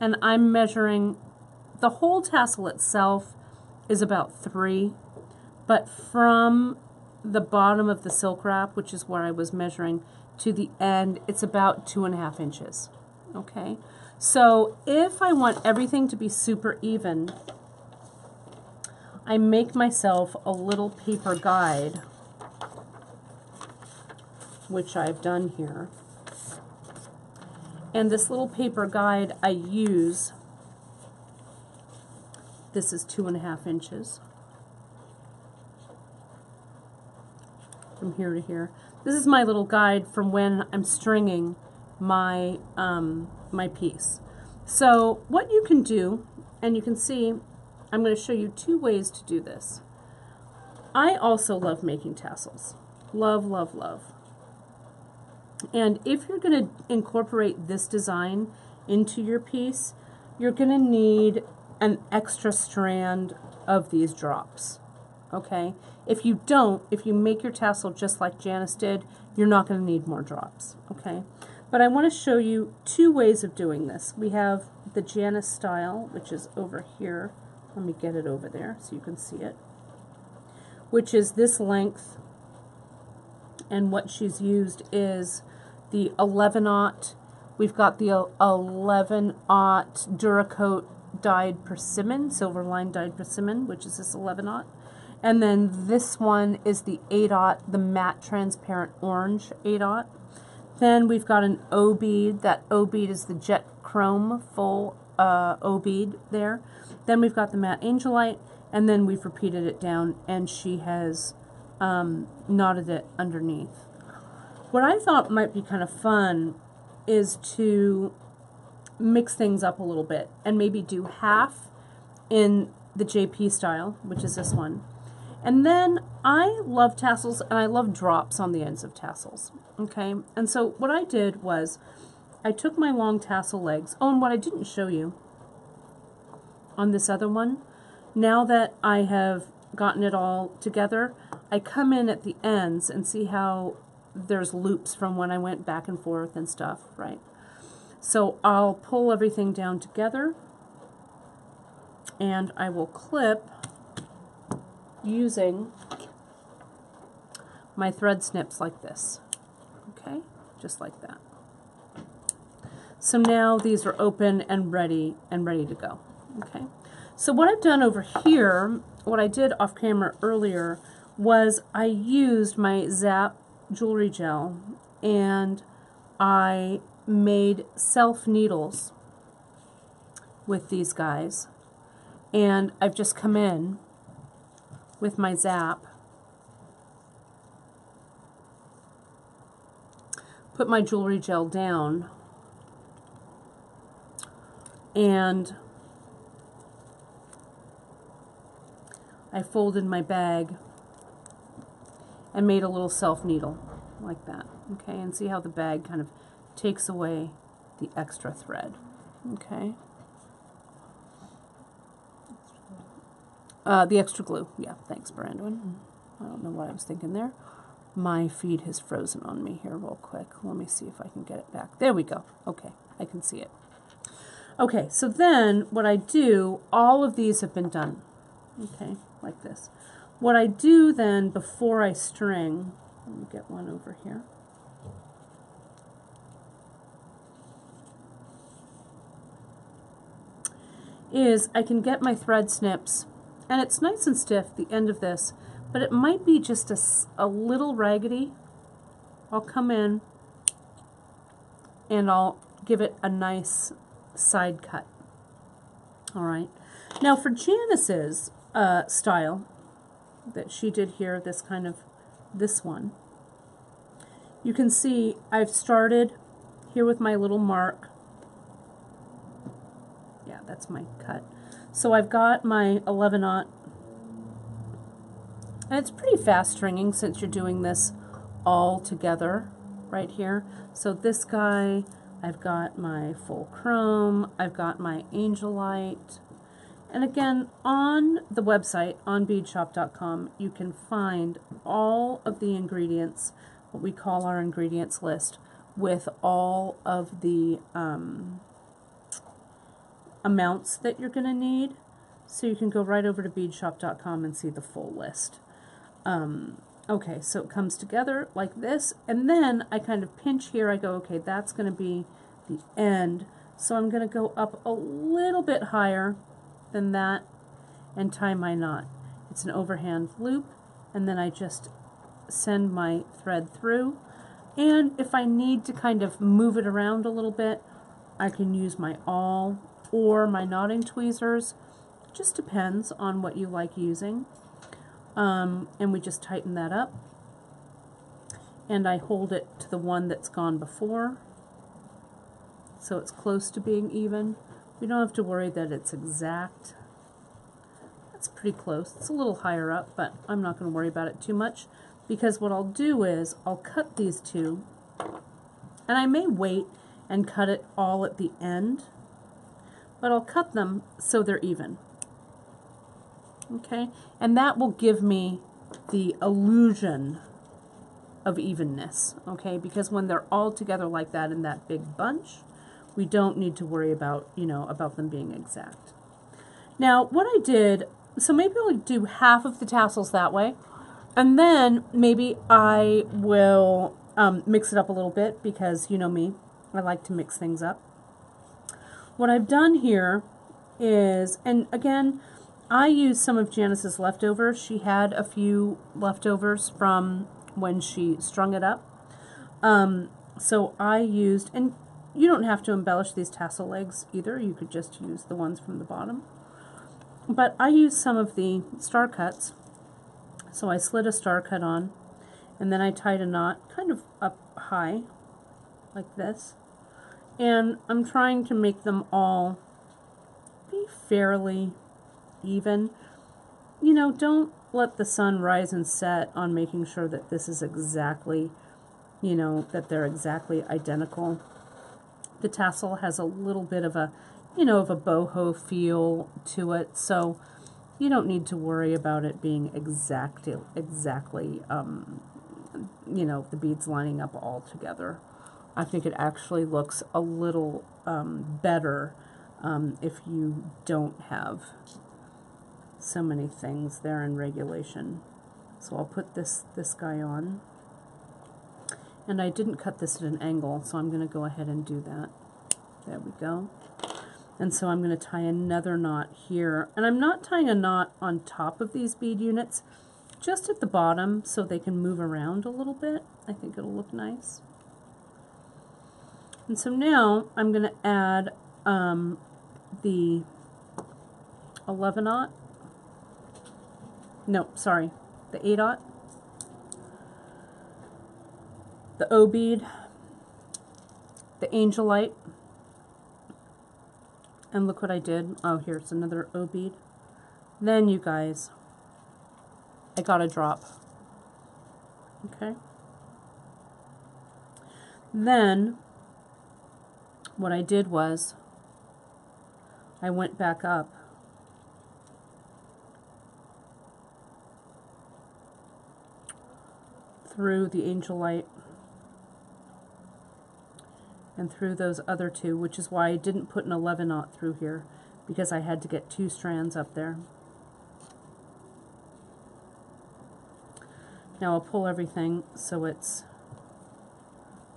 And I'm measuring, the whole tassel itself is about 3, but from the bottom of the silk wrap, which is where I was measuring, to the end, it's about 2.5 inches. Okay? So if I want everything to be super even, I make myself a little paper guide, which I've done here. And this little paper guide I use, this is 2.5 inches from here to here. This is my little guide from when I'm stringing my my piece. So what you can do, and you can see, I'm going to show you 2 ways to do this. I also love making tassels. Love, love, love. And if you're going to incorporate this design into your piece, you're going to need an extra strand of these drops. Okay? If you don't, if you make your tassel just like Janice did, you're not going to need more drops. Okay? But I want to show you 2 ways of doing this. We have the Janice style, which is over here. Let me get it over there so you can see it. Which is this length, and what she's used is the 11/0. We've got the 11/0 Duracoat dyed persimmon, silver line dyed persimmon, which is this 11/0. And then this one is the 8/0, the matte transparent orange 8/0. Then we've got an O bead. That O bead is the jet chrome full O bead there. Then we've got the matte angelite, and then we've repeated it down, and she has knotted it underneath. What I thought might be kind of fun is to mix things up a little bit and maybe do half in the JP style, which is this one. And then I love tassels, and I love drops on the ends of tassels. Okay, and so what I did was I took my long tassel legs. Oh, and what I didn't show you on this other one, now that I have gotten it all together, I come in at the ends and see how there's loops from when I went back and forth and stuff, right? So I'll pull everything down together, and I will clip using my thread snips like this. Okay, just like that. So now these are open and ready to go. Okay, so what I've done over here, what I did off camera earlier, was I used my Zap jewelry gel and I made self needles with these guys, and I've just come in with my Zap, put my jewelry gel down, and I folded my bag and made a little self needle like that. Okay, and see how the bag kind of takes away the extra thread. Okay, the extra glue. Yeah, thanks, Brandon. I don't know what I was thinking there. My feed has frozen on me here real quick. Let me see if I can get it back. There we go. Okay, I can see it. Okay, so then what I do, all of these have been done. Okay, like this. What I do then before I string, let me get one over here. Is I can get my thread snips, and it's nice and stiff, the end of this, but it might be just a little raggedy. I'll come in and I'll give it a nice side cut. All right. Now for Janice's style that she did here, this one, you can see I've started here with my little mark. Yeah, that's my cut. So I've got my 11/0, and it's pretty fast stringing since you're doing this all together right here. So this guy, I've got my full chrome, I've got my angelite, and again, on the website, on beadshop.com, you can find all of the ingredients, what we call our ingredients list, with all of the amounts that you're going to need. So you can go right over to beadshop.com and see the full list. Okay, so it comes together like this, and then I kind of pinch here. I go, okay, that's going to be the end. So I'm going to go up a little bit higher than that and tie my knot. It's an overhand loop, and then I just send my thread through. And if I need to kind of move it around a little bit, I can use my awl or my knotting tweezers. It just depends on what you like using. And we just tighten that up. And I hold it to the one that's gone before, so it's close to being even. We don't have to worry that it's exact. That's pretty close. It's a little higher up, but I'm not going to worry about it too much, because what I'll do is I'll cut these two, and I may wait and cut it all at the end, but I'll cut them so they're even. Okay, and that will give me the illusion of evenness, okay, because when they're all together like that in that big bunch, we don't need to worry about, about them being exact. Now, what I did, so maybe I'll do half of the tassels that way, and then maybe I will mix it up a little bit, because you know me, I like to mix things up. What I've done here is, and again, I used some of Janice's leftovers. She had a few leftovers from when she strung it up. So I used, and you don't have to embellish these tassel legs either. You could just use the ones from the bottom. But I used some of the star cuts. So I slid a star cut on, and then I tied a knot kind of up high, like this. And I'm trying to make them all be fairly even. You know, don't let the sun rise and set on making sure that this is exactly, you know, that they're exactly identical. The tassel has a little bit of a, you know, of a boho feel to it, so you don't need to worry about it being exactly, you know, the beads lining up all together. I think it actually looks a little better if you don't have so many things there in regulation. So I'll put this guy on. And I didn't cut this at an angle, so I'm going to go ahead and do that. There we go. And so I'm going to tie another knot here. And I'm not tying a knot on top of these bead units, just at the bottom so they can move around a little bit. I think it'll look nice. And so now I'm going to add the 11-aught. No, sorry, the 8-aught. The O bead, the angelite, and look what I did. Oh, here's another O bead. Then, you guys, I got a drop. Okay. Then, what I did was, I went back up through the angelite and through those other two, which is why I didn't put an 11-aught through here, because I had to get 2 strands up there. Now I'll pull everything so it's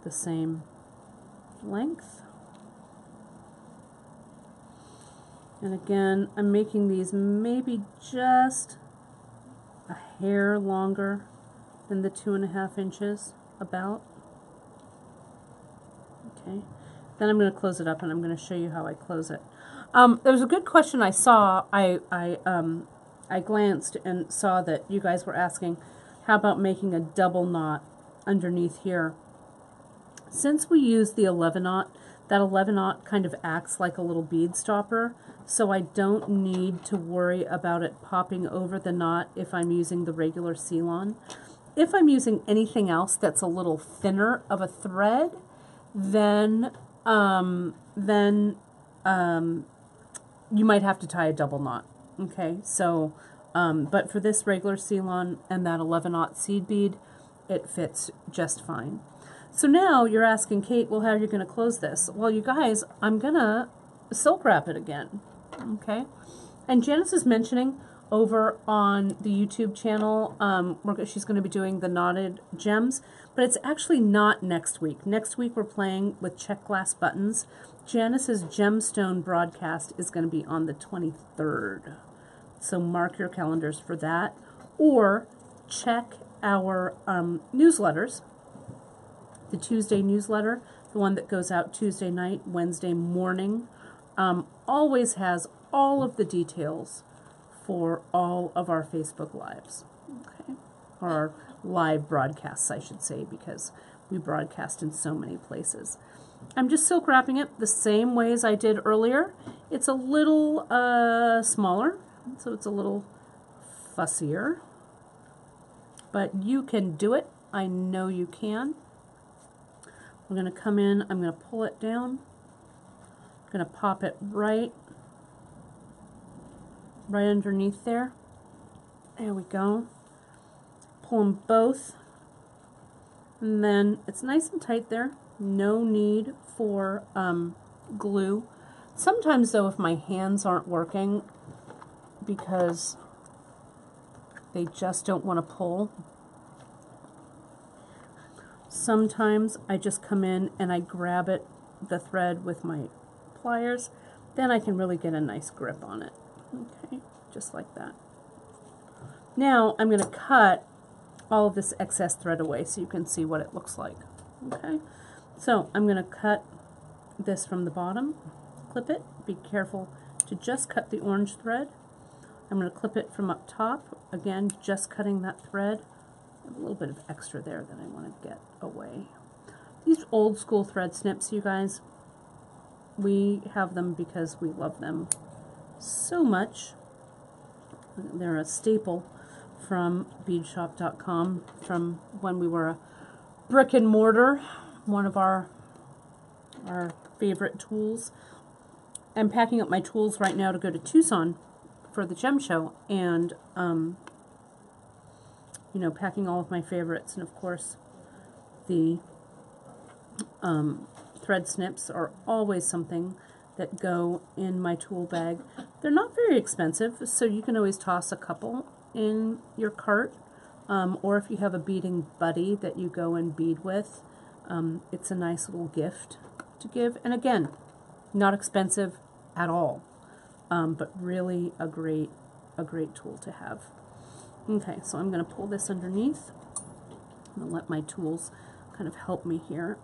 the same length. And again, I'm making these maybe just a hair longer than the 2.5 inches, about. Okay, then I'm going to close it up, and I'm going to show you how I close it. There was a good question I saw. I glanced and saw that you guys were asking, how about making a double knot underneath here? Since we use the 11-aught, that 11-aught kind of acts like a little bead stopper, so I don't need to worry about it popping over the knot if I'm using the regular Ceylon. If I'm using anything else that's a little thinner of a thread, then you might have to tie a double knot. Okay, so but for this regular Ceylon and that 11-aught seed bead, it fits just fine. So now you're asking, Kate, well, how are you going to close this? Well, you guys, I'm going to silk wrap it again. Okay, and Janice is mentioning over on the YouTube channel, she's going to be doing the knotted gems, but it's actually not next week. Next week we're playing with check glass buttons. Janice's gemstone broadcast is going to be on the 23rd. So mark your calendars for that, or check our newsletters. The Tuesday newsletter, the one that goes out Tuesday night, Wednesday morning, always has all of the details for all of our Facebook Lives, okay? Or our live broadcasts, I should say, because we broadcast in so many places. I'm just silk wrapping it the same way as I did earlier. It's a little smaller, so it's a little fussier, but you can do it. I know you can. I'm going to come in, I'm going to pull it down, I'm going to pop it right underneath there. There we go. Pull them both, and then it's nice and tight there. No need for glue. Sometimes though, if my hands aren't working because they just don't want to pull, sometimes I just come in and I grab it, the thread, with my pliers. Then I can really get a nice grip on it. Okay, just like that. Now I'm going to cut all of this excess thread away so you can see what it looks like. Okay, so I'm going to cut this from the bottom, clip it. Be careful to just cut the orange thread. I'm going to clip it from up top. Again, just cutting that thread. A little bit of extra there that I want to get away. These old school thread snips, you guys, we have them because we love them so much. They're a staple from beadshop.com from when we were a brick and mortar, one of our favorite tools. I'm packing up my tools right now to go to Tucson for the gem show, and you know, packing all of my favorites, and of course the thread snips are always something that go in my tool bag. They're not very expensive, so you can always toss a couple in your cart, or if you have a beading buddy that you go and bead with, it's a nice little gift to give. And again, not expensive at all, but really a great tool to have. Okay, so I'm going to pull this underneath. I'm going to let my tools kind of help me here.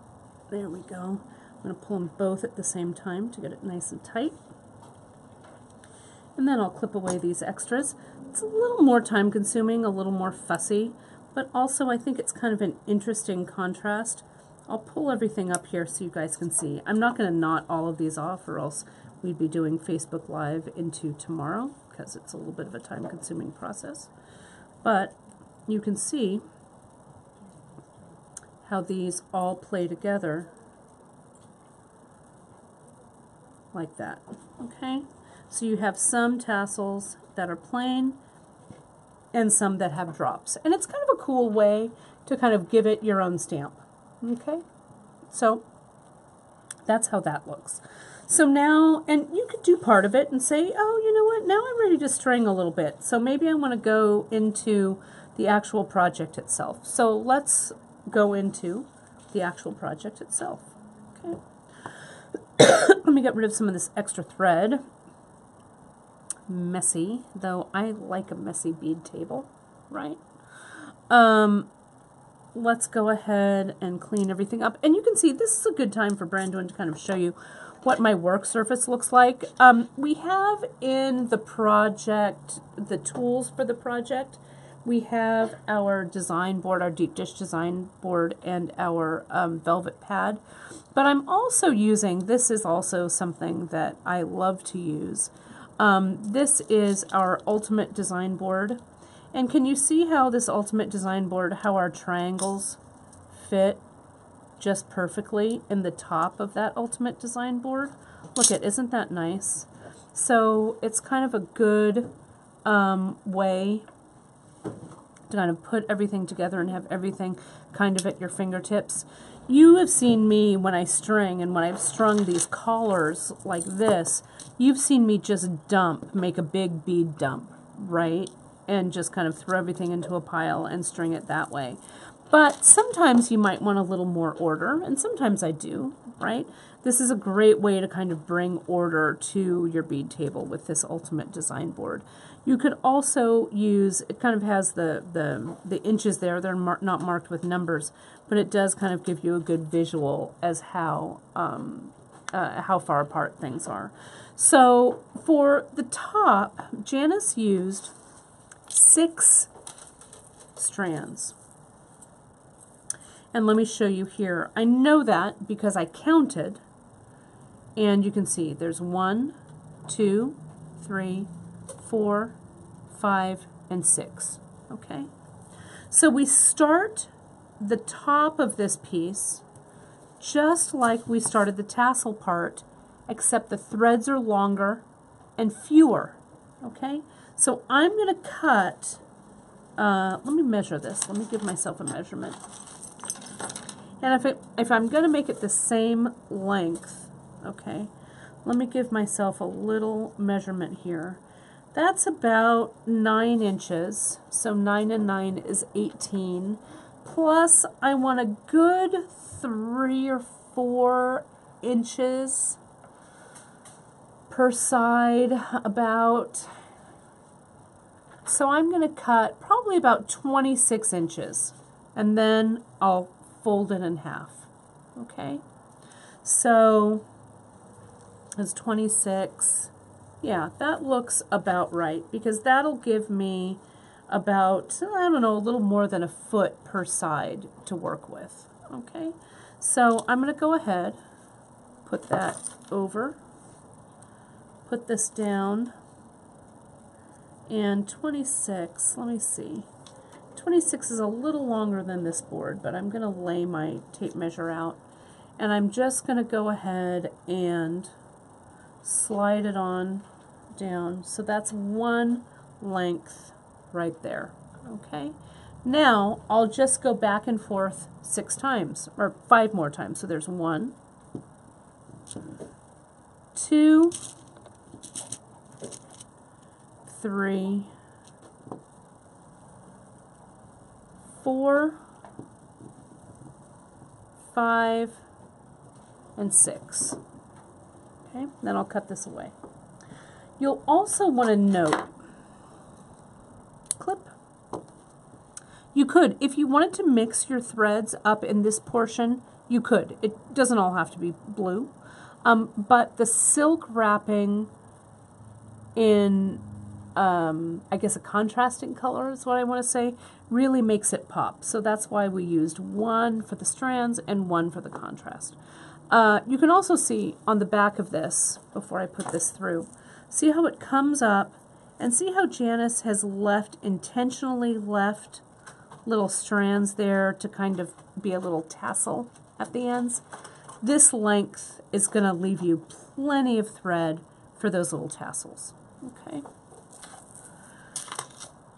There we go. I'm going to pull them both at the same time to get it nice and tight. And then I'll clip away these extras. It's a little more time consuming, a little more fussy, but also I think it's kind of an interesting contrast. I'll pull everything up here so you guys can see. I'm not going to knot all of these off, or else we'd be doing Facebook Live into tomorrow, because it's a little bit of a time consuming process. But you can see how these all play together like that. Okay, so you have some tassels that are plain and some that have drops, and it's kind of a cool way to kind of give it your own stamp. Okay, so that's how that looks. So now, and you could do part of it and say, oh, you know what, now I'm ready to string a little bit, so maybe I want to go into the actual project itself. So let's go into the actual project itself. Okay. Let me get rid of some of this extra thread. Messy, though I like a messy bead table, right? Let's go ahead and clean everything up. And you can see this is a good time for Brandon to kind of show you what my work surface looks like. We have in the project, the tools for the project, we have our design board, our deep dish design board, and our velvet pad. But I'm also using, this is also something that I love to use. This is our ultimate design board. And can you see how this ultimate design board, how our triangles fit just perfectly in the top of that ultimate design board? Look at, isn't that nice? So it's kind of a good way to kind of put everything together and have everything kind of at your fingertips. You have seen me when I string, and when I've strung these collars like this, you've seen me just make a big bead dump, right? And just kind of throw everything into a pile and string it that way. But sometimes you might want a little more order, and sometimes I do, right? This is a great way to kind of bring order to your bead table with this ultimate design board. You could also use, it kind of has the inches there, they're not marked with numbers, but it does kind of give you a good visual as how far apart things are. So for the top, Janice used 6 strands. And let me show you here. I know that because I counted, and you can see there's 1, 2, 3, 4, 5, and 6. Okay? So we start the top of this piece just like we started the tassel part, except the threads are longer and fewer. Okay? So I'm going to cut, let me measure this. Let me give myself a measurement. And if I'm going to make it the same length, okay, let me give myself a little measurement here. That's about 9 inches. So 9 and 9 is 18. Plus, I want a good 3 or 4 inches per side about. So I'm going to cut probably about 26 inches, and then I'll fold it in half. Okay, so is 26. Yeah, that looks about right, because that'll give me about, I don't know, a little more than a foot per side to work with. Okay, so I'm going to go ahead, put that over, put this down, and 26, let me see, 26 is a little longer than this board, but I'm going to lay my tape measure out, and I'm just going to go ahead and slide it on down. So that's one length right there. Okay, now I'll just go back and forth 6 times, or 5 more times. So there's 1, 2, 3, 4, 5, and 6. Okay, then I'll cut this away. You'll also want to note, clip. You could, if you wanted to mix your threads up in this portion, you could. It doesn't all have to be blue. But the silk wrapping in, I guess a contrasting color is what I want to say, really makes it pop. So that's why we used 1 for the strands and 1 for the contrast. You can also see on the back of this, before I put this through, see how it comes up, and see how Janice has intentionally left little strands there to kind of be a little tassel at the ends. This length is going to leave you plenty of thread for those little tassels. Okay.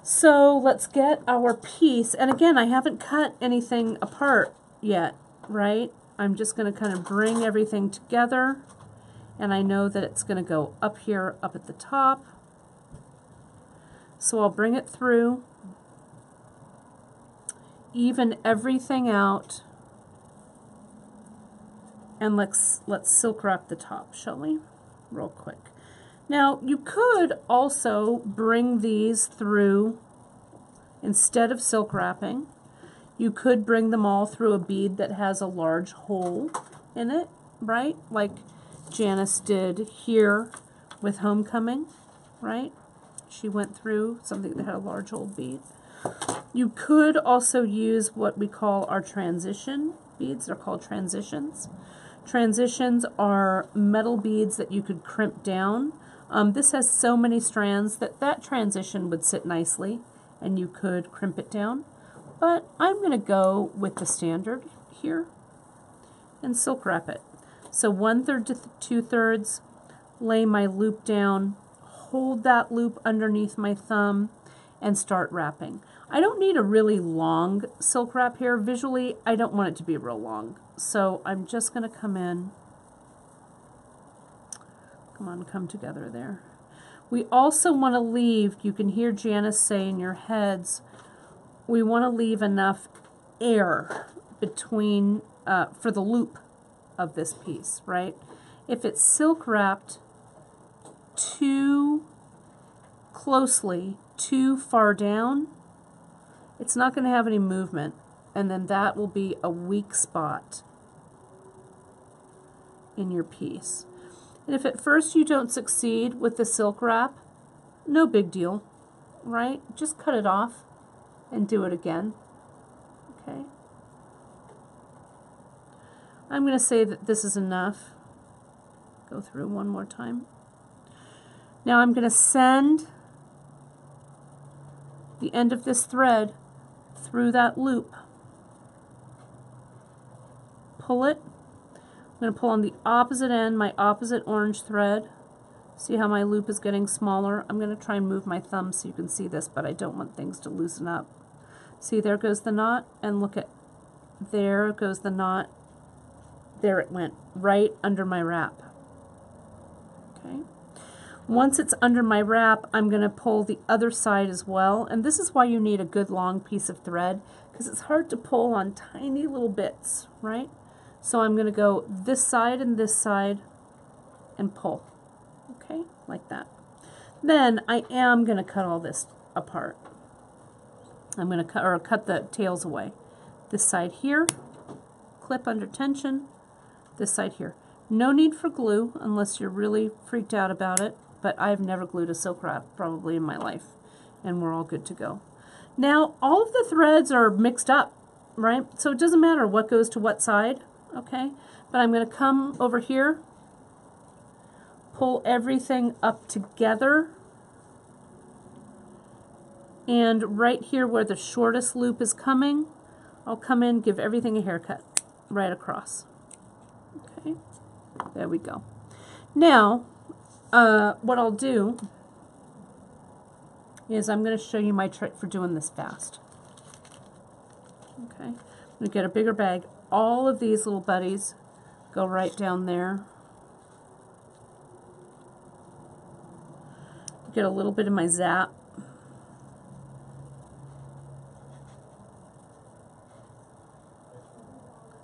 So let's get our piece, and again, I haven't cut anything apart yet, right? I'm just going to kind of bring everything together, and I know that it's going to go up here, up at the top. So I'll bring it through, even everything out, and let's silk wrap the top, shall we? Real quick. Now, you could also bring these through, instead of silk wrapping, you could bring them all through a bead that has a large hole in it, right? Like Janice did here with Homecoming, right? She went through something that had a large hole bead. You could also use what we call our transition beads. They're called transitions. Transitions are metal beads that you could crimp down. This has so many strands that transition would sit nicely, and you could crimp it down. But I'm going to go with the standard here and silk wrap it. So 1/3 to 2/3, lay my loop down, hold that loop underneath my thumb, and start wrapping. I don't need a really long silk wrap here. Visually, I don't want it to be real long. So I'm just going to come in. Come on, come together there. We also want to leave, you can hear Janice say in your heads, we want to leave enough air between, for the loop of this piece, right? If it's silk wrapped too closely, too far down, it's not going to have any movement, and then that will be a weak spot in your piece. And if at first you don't succeed with the silk wrap, no big deal, right? Just cut it off and do it again. Okay. I'm going to say that this is enough. Go through one more time. Now I'm going to send the end of this thread through that loop. Pull it. I'm going to pull on the opposite end, my opposite orange thread. See how my loop is getting smaller? I'm going to try and move my thumb so you can see this, but I don't want things to loosen up. See, there goes the knot, and look at, there goes the knot. There it went, right under my wrap. Okay. Once it's under my wrap, I'm going to pull the other side as well, and this is why you need a good long piece of thread, because it's hard to pull on tiny little bits, right? So I'm going to go this side and pull, okay, like that. Then I am going to cut all this apart. I'm going to cut the tails away. This side here, clip under tension, this side here. No need for glue unless you're really freaked out about it, but I've never glued a silk wrap probably in my life, and we're all good to go. Now, all of the threads are mixed up, right? So it doesn't matter what goes to what side, okay? But I'm going to come over here, pull everything up together, and right here where the shortest loop is coming, I'll come in, give everything a haircut right across. Okay, there we go. Now, what I'll do is I'm going to show you my trick for doing this fast. Okay, I'm going to get a bigger bag. All of these little buddies go right down there. Get a little bit of my zap.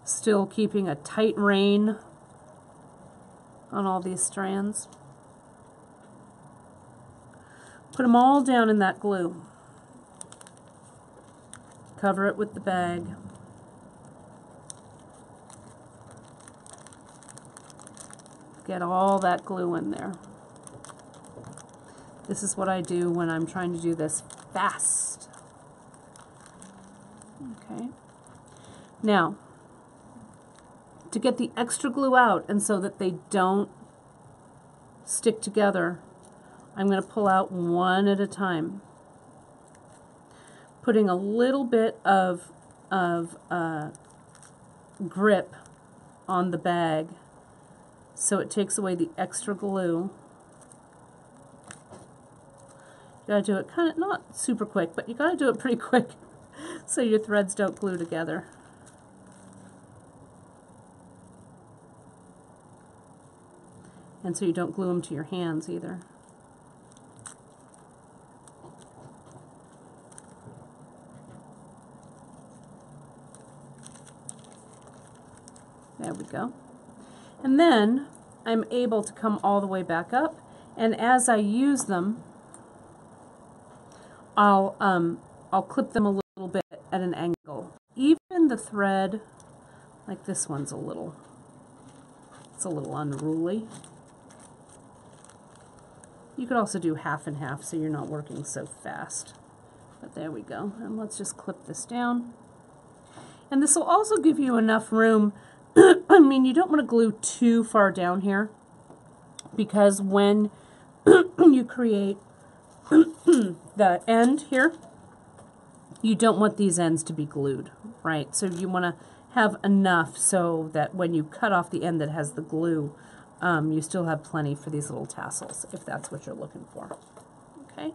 Still keeping a tight rein on all these strands. Put them all down in that glue. Cover it with the bag. Get all that glue in there. This is what I do when I'm trying to do this fast. Okay. Now, to get the extra glue out and so that they don't stick together, I'm going to pull out one at a time, putting a little bit of grip on the bag so it takes away the extra glue. You gotta do it kind of not super quick, but you gotta do it pretty quick so your threads don't glue together. And so you don't glue them to your hands either. There we go. And then I'm able to come all the way back up, and as I use them, I'll clip them a little bit at an angle. Even the thread, like this one's it's a little unruly. You could also do half and half so you're not working so fast. But there we go. And let's just clip this down. And this will also give you enough room. I mean, you don't want to glue too far down here, because when you create the end here, you don't want these ends to be glued, right? So you want to have enough so that when you cut off the end that has the glue, you still have plenty for these little tassels, if that's what you're looking for. Okay,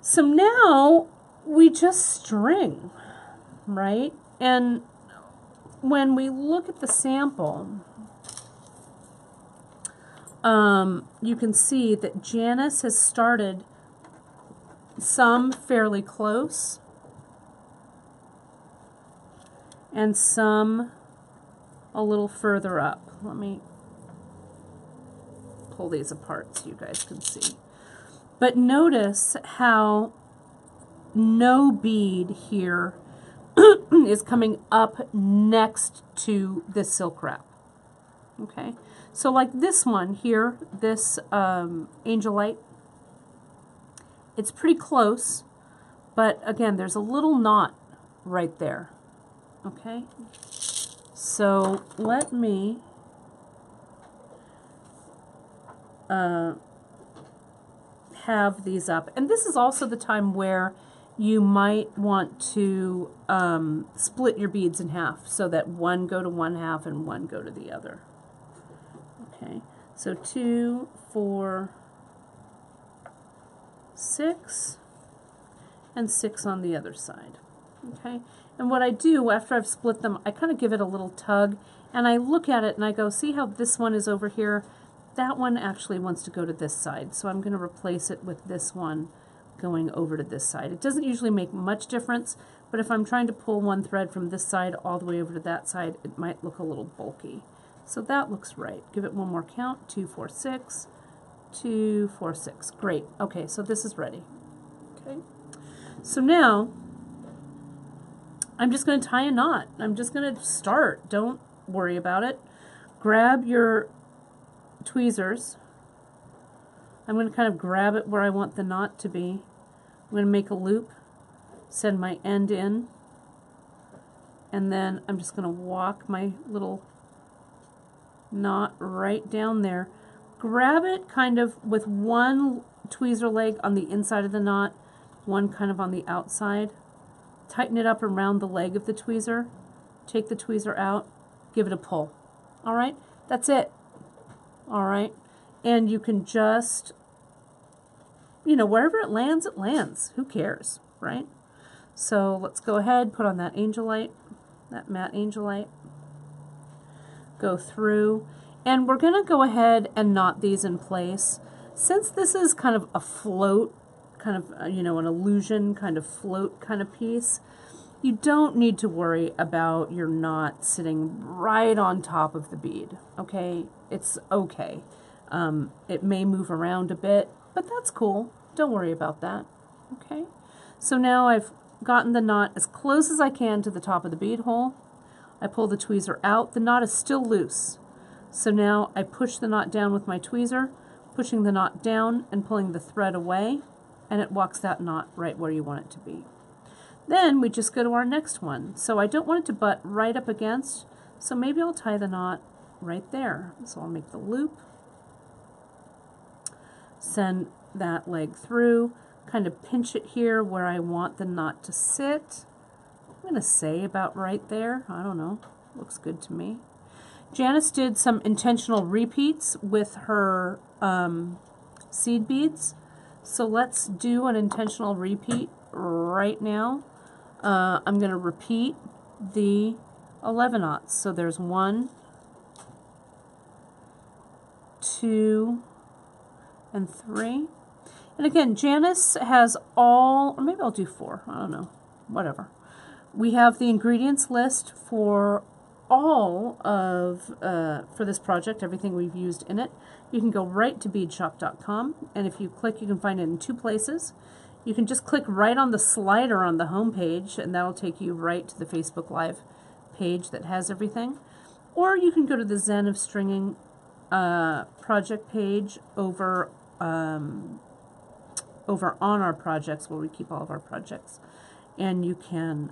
so now we just string, right? And when we look at the sample, you can see that Janice has started some fairly close and some a little further up. Let me pull these apart so you guys can see. But notice how no bead here is coming up next to this silk wrap. Okay, so like this one here, this Angel Light, it's pretty close, but again, there's a little knot right there. Okay, so let me have these up. And this is also the time where you might want to split your beads in half so that one go to one half and one go to the other. Okay, so 2, 4, 6, and 6 on the other side. Okay, and what I do after I've split them, I kind of give it a little tug, and I look at it and I go, see how this one is over here? That one actually wants to go to this side, so I'm going to replace it with this one going over to this side. It doesn't usually make much difference, but if I'm trying to pull one thread from this side all the way over to that side, it might look a little bulky. So that looks right. Give it one more count. 2, 4, 6. 2, 4, 6. Great. Okay, so this is ready. Okay. So now I'm just going to tie a knot. I'm just going to start. Don't worry about it. grab your tweezers. I'm going to kind of grab it where I want the knot to be. I'm going to make a loop, send my end in, and then I'm just going to walk my little knot right down there. Grab it kind of with one tweezer leg on the inside of the knot, one kind of on the outside. Tighten it up around the leg of the tweezer. Take the tweezer out, give it a pull. All right, that's it. All right, and you can just, you know, wherever it lands, it lands. Who cares, right? So let's go ahead, put on that angel light, that matte angel light. Go through, and we're going to go ahead and knot these in place. Since this is kind of a float, kind of, you know, an illusion kind of float kind of piece, you don't need to worry about your knot sitting right on top of the bead, okay? It's okay. It may move around a bit, but that's cool. Don't worry about that, okay? So now I've gotten the knot as close as I can to the top of the bead hole. I pull the tweezer out. The knot is still loose. So now I push the knot down with my tweezer, pushing the knot down and pulling the thread away, and it walks that knot right where you want it to be. Then we just go to our next one. So I don't want it to butt right up against, so maybe I'll tie the knot right there. So I'll make the loop, send that leg through, kind of pinch it here where I want the knot to sit. I'm going to say about right there. I don't know. Looks good to me. Janice did some intentional repeats with her seed beads. So let's do an intentional repeat right now. I'm going to repeat the 11/0. So there's 1, 2, and 3. And again, Janice has all, or maybe I'll do 4. I don't know. Whatever. We have the ingredients list for all of, for this project, everything we've used in it. You can go right to beadshop.com, and if you click, you can find it in 2 places. You can just click right on the slider on the home page, and that'll take you right to the Facebook Live page that has everything. Or you can go to the Zen of Stringing project page over on our projects, where we keep all of our projects. And you can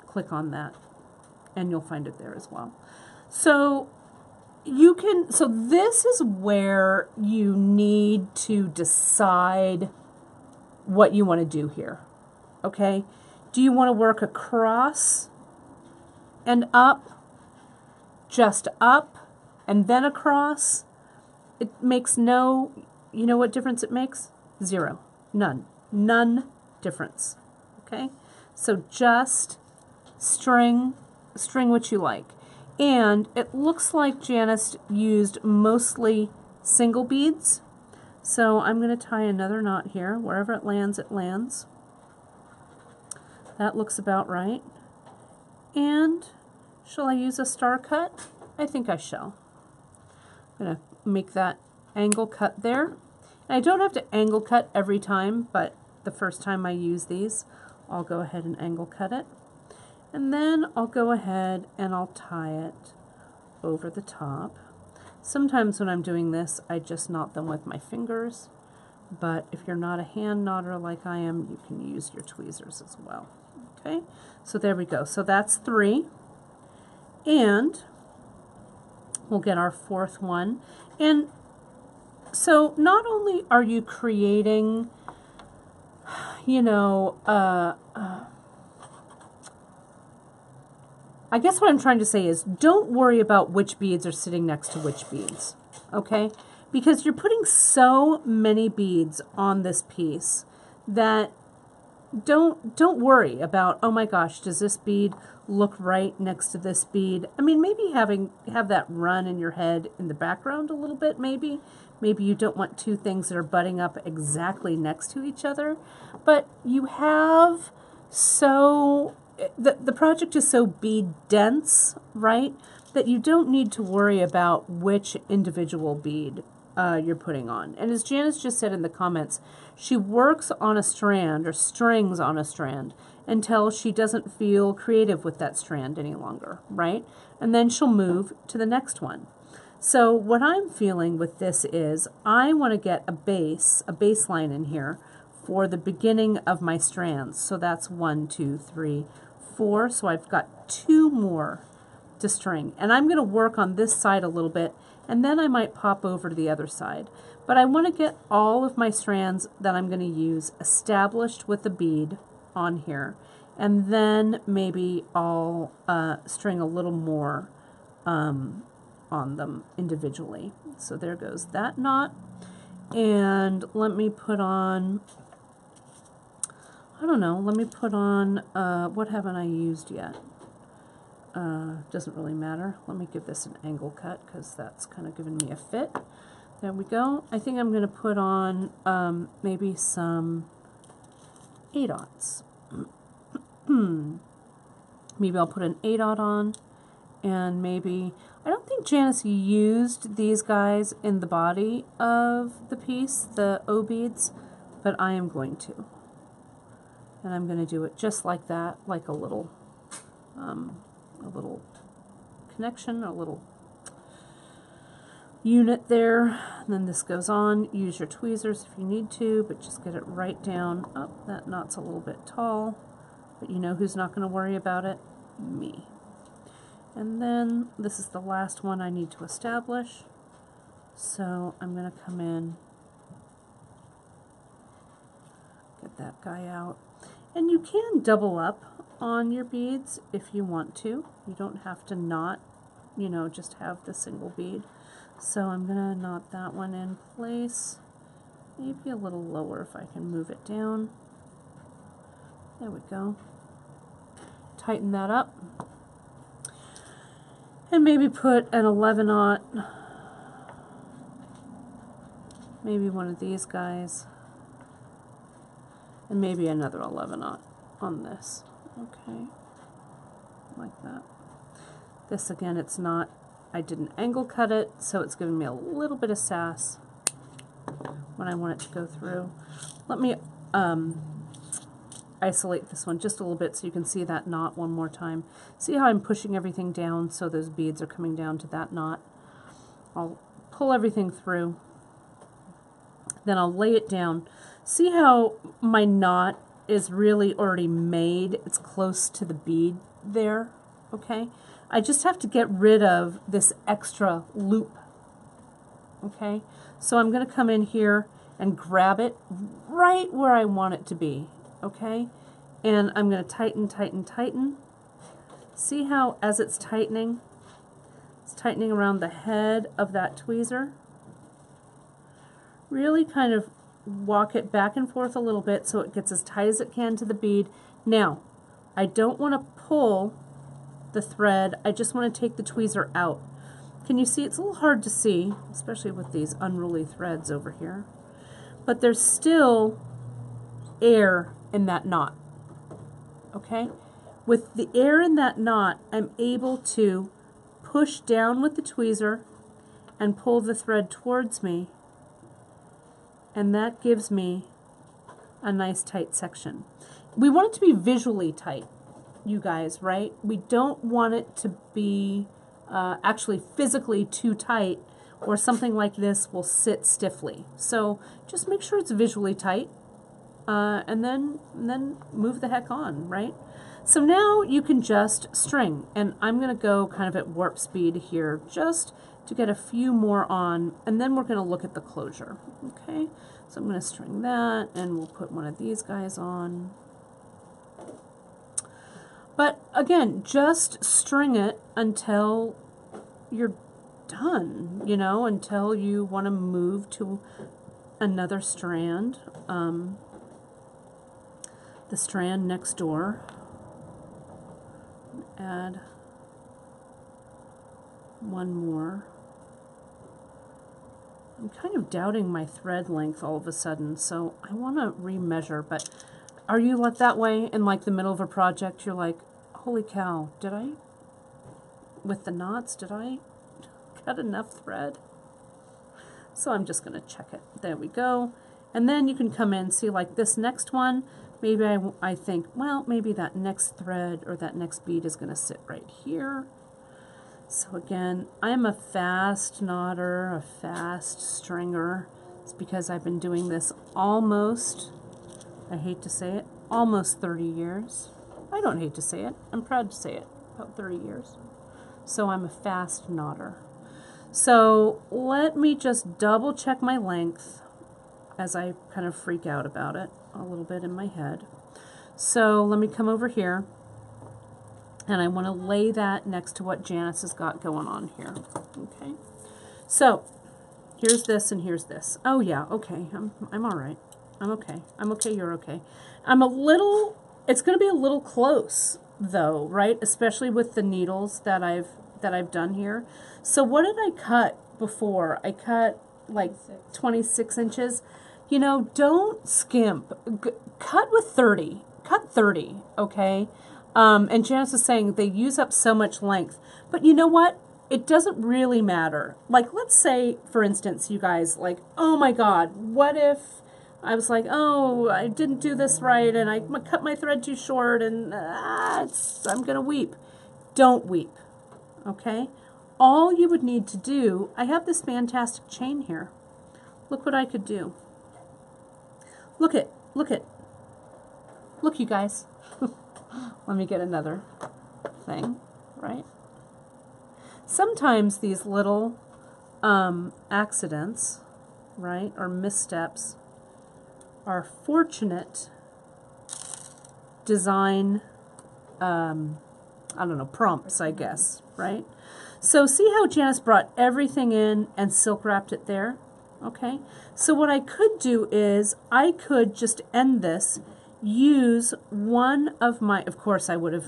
click on that, and you'll find it there as well. So you can, so this is where you need to decide what you want to do here, okay? Do you want to work across and up, just up, and then across? It makes no, you know what difference it makes? 0. None. None difference. Okay, so just string what you like. And it looks like Janice used mostly single beads. So I'm going to tie another knot here. Wherever it lands, it lands. That looks about right. And shall I use a star cut? I think I shall. I'm going to make that angle cut there. And I don't have to angle cut every time, but the first time I use these, I'll go ahead and angle cut it. And then I'll go ahead and I'll tie it over the top. Sometimes when I'm doing this, I just knot them with my fingers. But if you're not a hand knotter like I am, you can use your tweezers as well. Okay, so there we go. So that's 3. And we'll get our 4th one. And so not only are you creating, you know, I guess what I'm trying to say is don't worry about which beads are sitting next to which beads, okay? Because you're putting so many beads on this piece that don't worry about, oh my gosh, does this bead look right next to this bead? I mean, maybe have that run in your head in the background a little bit, maybe. Maybe you don't want 2 things that are butting up exactly next to each other, but you have so, the project is so bead dense, right, that you don't need to worry about which individual bead you're putting on. And as Janice just said in the comments, she works on a strand or strings on a strand until she doesn't feel creative with that strand any longer, right? And then she'll move to the next one. So what I'm feeling with this is I want to get a baseline in here for the beginning of my strands. So that's 1, 2, 3, 4. So I've got 2 more to string. And I'm going to work on this side a little bit, and then I might pop over to the other side. But I want to get all of my strands that I'm going to use established with the bead on here. And then maybe I'll string a little more on them individually. So there goes that knot. And let me put on, I don't know, let me put on, what haven't I used yet? Doesn't really matter. Let me give this an angle cut because that's kind of giving me a fit. There we go. I think I'm going to put on maybe some 8/0. Maybe I'll put an 8/0 on, and maybe, I don't think Janice used these guys in the body of the piece, the O beads, but I am going to. And I'm going to do it just like that, like a little connection, a little unit there. And then this goes on. Use your tweezers if you need to, but just get it right down. Oh, that knot's a little bit tall, but you know who's not going to worry about it? Me. And then this is the last one I need to establish. So I'm going to come in, get that guy out. And you can double up on your beads if you want to. You don't have to knot, you know, just have the single bead. So I'm going to knot that one in place. Maybe a little lower if I can move it down. There we go. Tighten that up. And maybe put an 11/0. Maybe one of these guys. And maybe another 11/0 on this. Okay, like that. This again, it's not, I didn't angle cut it, so it's giving me a little bit of sass when I want it to go through. Let me isolate this one just a little bit so you can see that knot one more time. See how I'm pushing everything down so those beads are coming down to that knot? I'll pull everything through, then I'll lay it down. See how my knot is really already made? It's close to the bead there, okay? I just have to get rid of this extra loop, okay? So I'm going to come in here and grab it right where I want it to be, okay? And I'm going to tighten, tighten, tighten. See how as it's tightening around the head of that tweezer? Really kind of walk it back and forth a little bit so it gets as tight as it can to the bead. Now, I don't want to pull the thread, I just want to take the tweezer out. Can you see? It's a little hard to see, especially with these unruly threads over here. But there's still air in that knot, okay? With the air in that knot, I'm able to push down with the tweezer and pull the thread towards me, and that gives me a nice tight section. We want it to be visually tight, you guys, right? We don't want it to be actually physically too tight, or something like this will sit stiffly. So just make sure it's visually tight, and then move the heck on, right? So now you can just string, and I'm going to go kind of at warp speed here just to get a few more on, and then we're going to look at the closure, okay? So I'm going to string that, and we'll put one of these guys on. But again, just string it until you're done, you know, until you want to move to another strand, the strand next door. Add one more. I'm kind of doubting my thread length all of a sudden, so I want to remeasure. But are you like that way in like the middle of a project? You're like, holy cow, did I, with the knots, did I cut enough thread? So I'm just going to check it. There we go. And then you can come in, see like this next one, maybe I think, well, maybe that next thread or that next bead is going to sit right here. So again, I'm a fast knotter, a fast stringer. It's because I've been doing this almost, I hate to say it, almost 30 years. I don't hate to say it. I'm proud to say it. About 30 years. So I'm a fast knotter. So let me just double check my length as I kind of freak out about it a little bit in my head. So let me come over here, and I want to lay that next to what Janice has got going on here. Okay. So here's this and here's this. Oh yeah, okay. I'm all right. I'm okay. I'm okay, you're okay. I'm a little, it's going to be a little close though, right? Especially with the needles that I've done here. So what did I cut before? I cut like 26 inches. You know, don't skimp. Cut with 30. Cut 30, okay? And Janice is saying they use up so much length. But you know what? It doesn't really matter. Like, let's say, for instance, you guys, like, oh my God, what if I was like, oh, I didn't do this right, and I cut my thread too short, and I'm going to weep. Don't weep, okay? All you would need to do, I have this fantastic chain here. Look what I could do. Look it, look it. Look, you guys. Let me get another thing, right? Sometimes these little accidents, right, or missteps are fortunate design, I don't know, prompts, I guess, right? So see how Janice brought everything in and silk wrapped it there? Okay, so what I could do is I could just end this, use one of my, of course I would have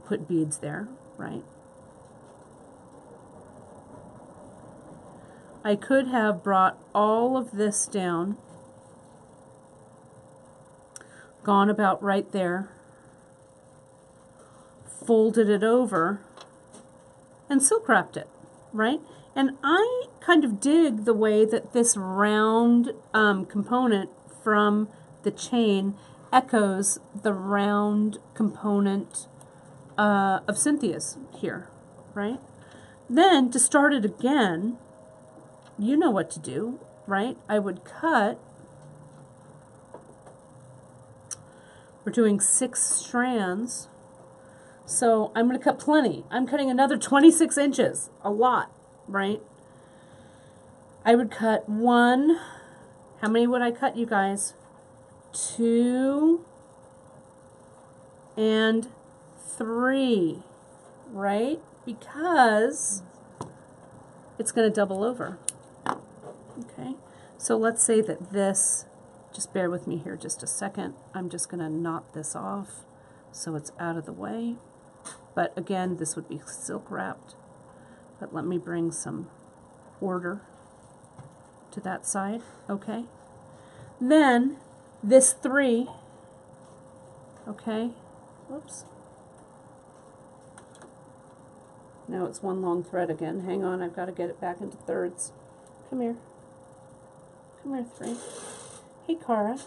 put beads there, right? I could have brought all of this down, gone about right there, folded it over, and silk wrapped it, right? And I kind of dig the way that this round component from the chain echoes the round component of Cynthia's here, right? Then to start it again, you know what to do, right? I would cut, we're doing 6 strands, so I'm going to cut plenty. I'm cutting another 26 inches, a lot, right? I would cut 1, how many would I cut, you guys? 2 and 3, right? Because it's going to double over. Okay, so let's say that this, just bear with me here just a second. I'm just going to knot this off so it's out of the way. But again, this would be silk wrapped. But let me bring some order to that side, okay? Then this 3, okay, whoops. Now it's one long thread again. Hang on, I've got to get it back into thirds. Come here. Come here, 3. Hey, Cara.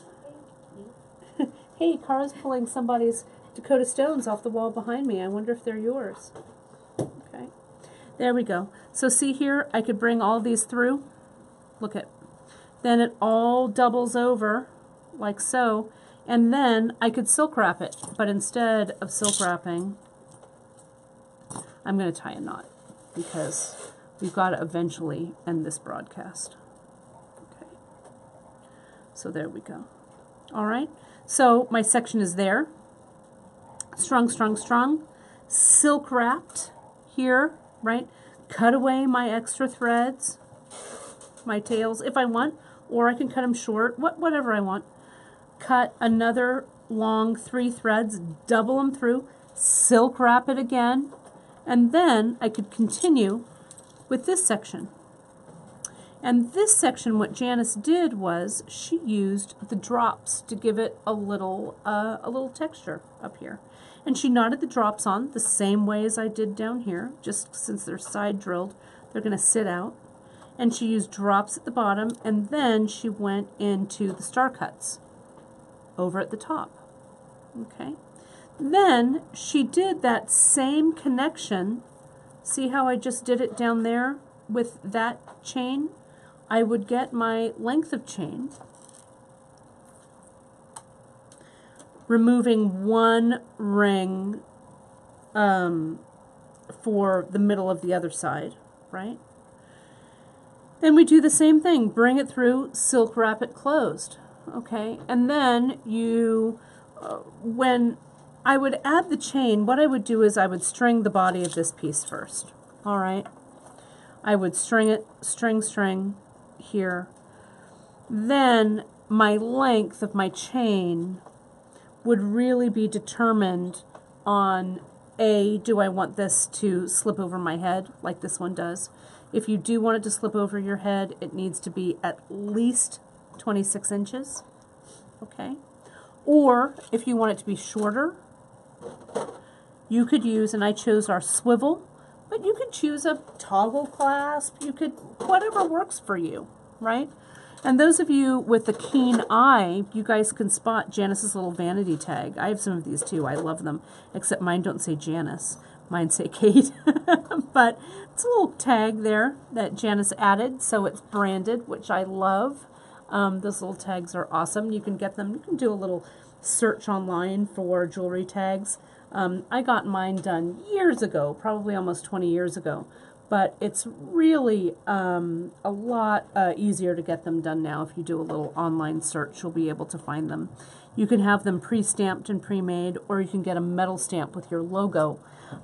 Hey, Cara's pulling somebody's Dakota stones off the wall behind me. I wonder if they're yours. Okay. There we go. So see here, I could bring all these through. Look at. Then it all doubles over, like so. And then I could silk wrap it. But instead of silk wrapping, I'm going to tie a knot because we've got to eventually end this broadcast. Okay. So there we go. All right. So my section is there. Strung, strung, strung. Silk wrapped here, right? Cut away my extra threads, my tails if I want, or I can cut them short, whatever I want. Cut another long 3 threads, double them through, silk wrap it again, and then I could continue with this section. And this section, what Janice did was she used the drops to give it a little texture up here. And she knotted the drops on the same way as I did down here, just since they're side drilled, they're going to sit out. and she used drops at the bottom, and then she went into the star cuts over at the top. Okay. Then she did that same connection. See how I just did it down there with that chain? I would get my length of chain, removing one ring for the middle of the other side, right? Then we do the same thing, bring it through, silk wrap it closed, okay? And then you, when I would add the chain, what I would do is I would string the body of this piece first, all right? I would string it, string here. Then my length of my chain would really be determined on do I want this to slip over my head like this one does? If you do want it to slip over your head, it needs to be at least 26 inches, okay? Or if you want it to be shorter, you could use, and I chose our swivel, but you could choose a toggle clasp, you could, whatever works for you, right? And those of you with a keen eye, you guys can spot Janice's little vanity tag. I have some of these too. I love them, except mine don't say Janice. Mine say Kate. But it's a little tag there that Janice added, so it's branded, which I love. Those little tags are awesome. You can get them. You can do a little search online for jewelry tags. I got mine done years ago, probably almost 20 years ago. But it's really a lot easier to get them done now. If you do a little online search, you'll be able to find them. You can have them pre-stamped and pre-made, or you can get a metal stamp with your logo,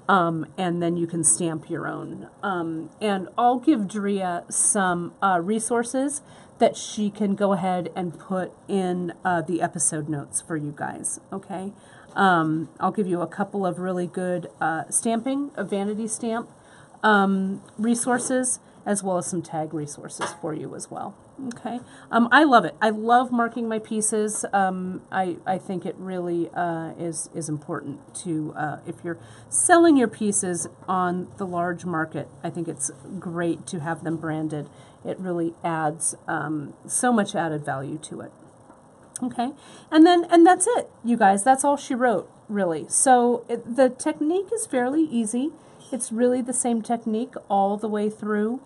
and then you can stamp your own. And I'll give Drea some resources that she can go ahead and put in the episode notes for you guys, okay? I'll give you a couple of really good stamping, a vanity stamp, resources, as well as some tag resources for you as well. Okay, I love it. I love marking my pieces. I think it really is important to, if you're selling your pieces on the large market, I think it's great to have them branded. It really adds so much added value to it. Okay, and that's it, you guys. That's all she wrote, really. So the technique is fairly easy. It's really the same technique all the way through,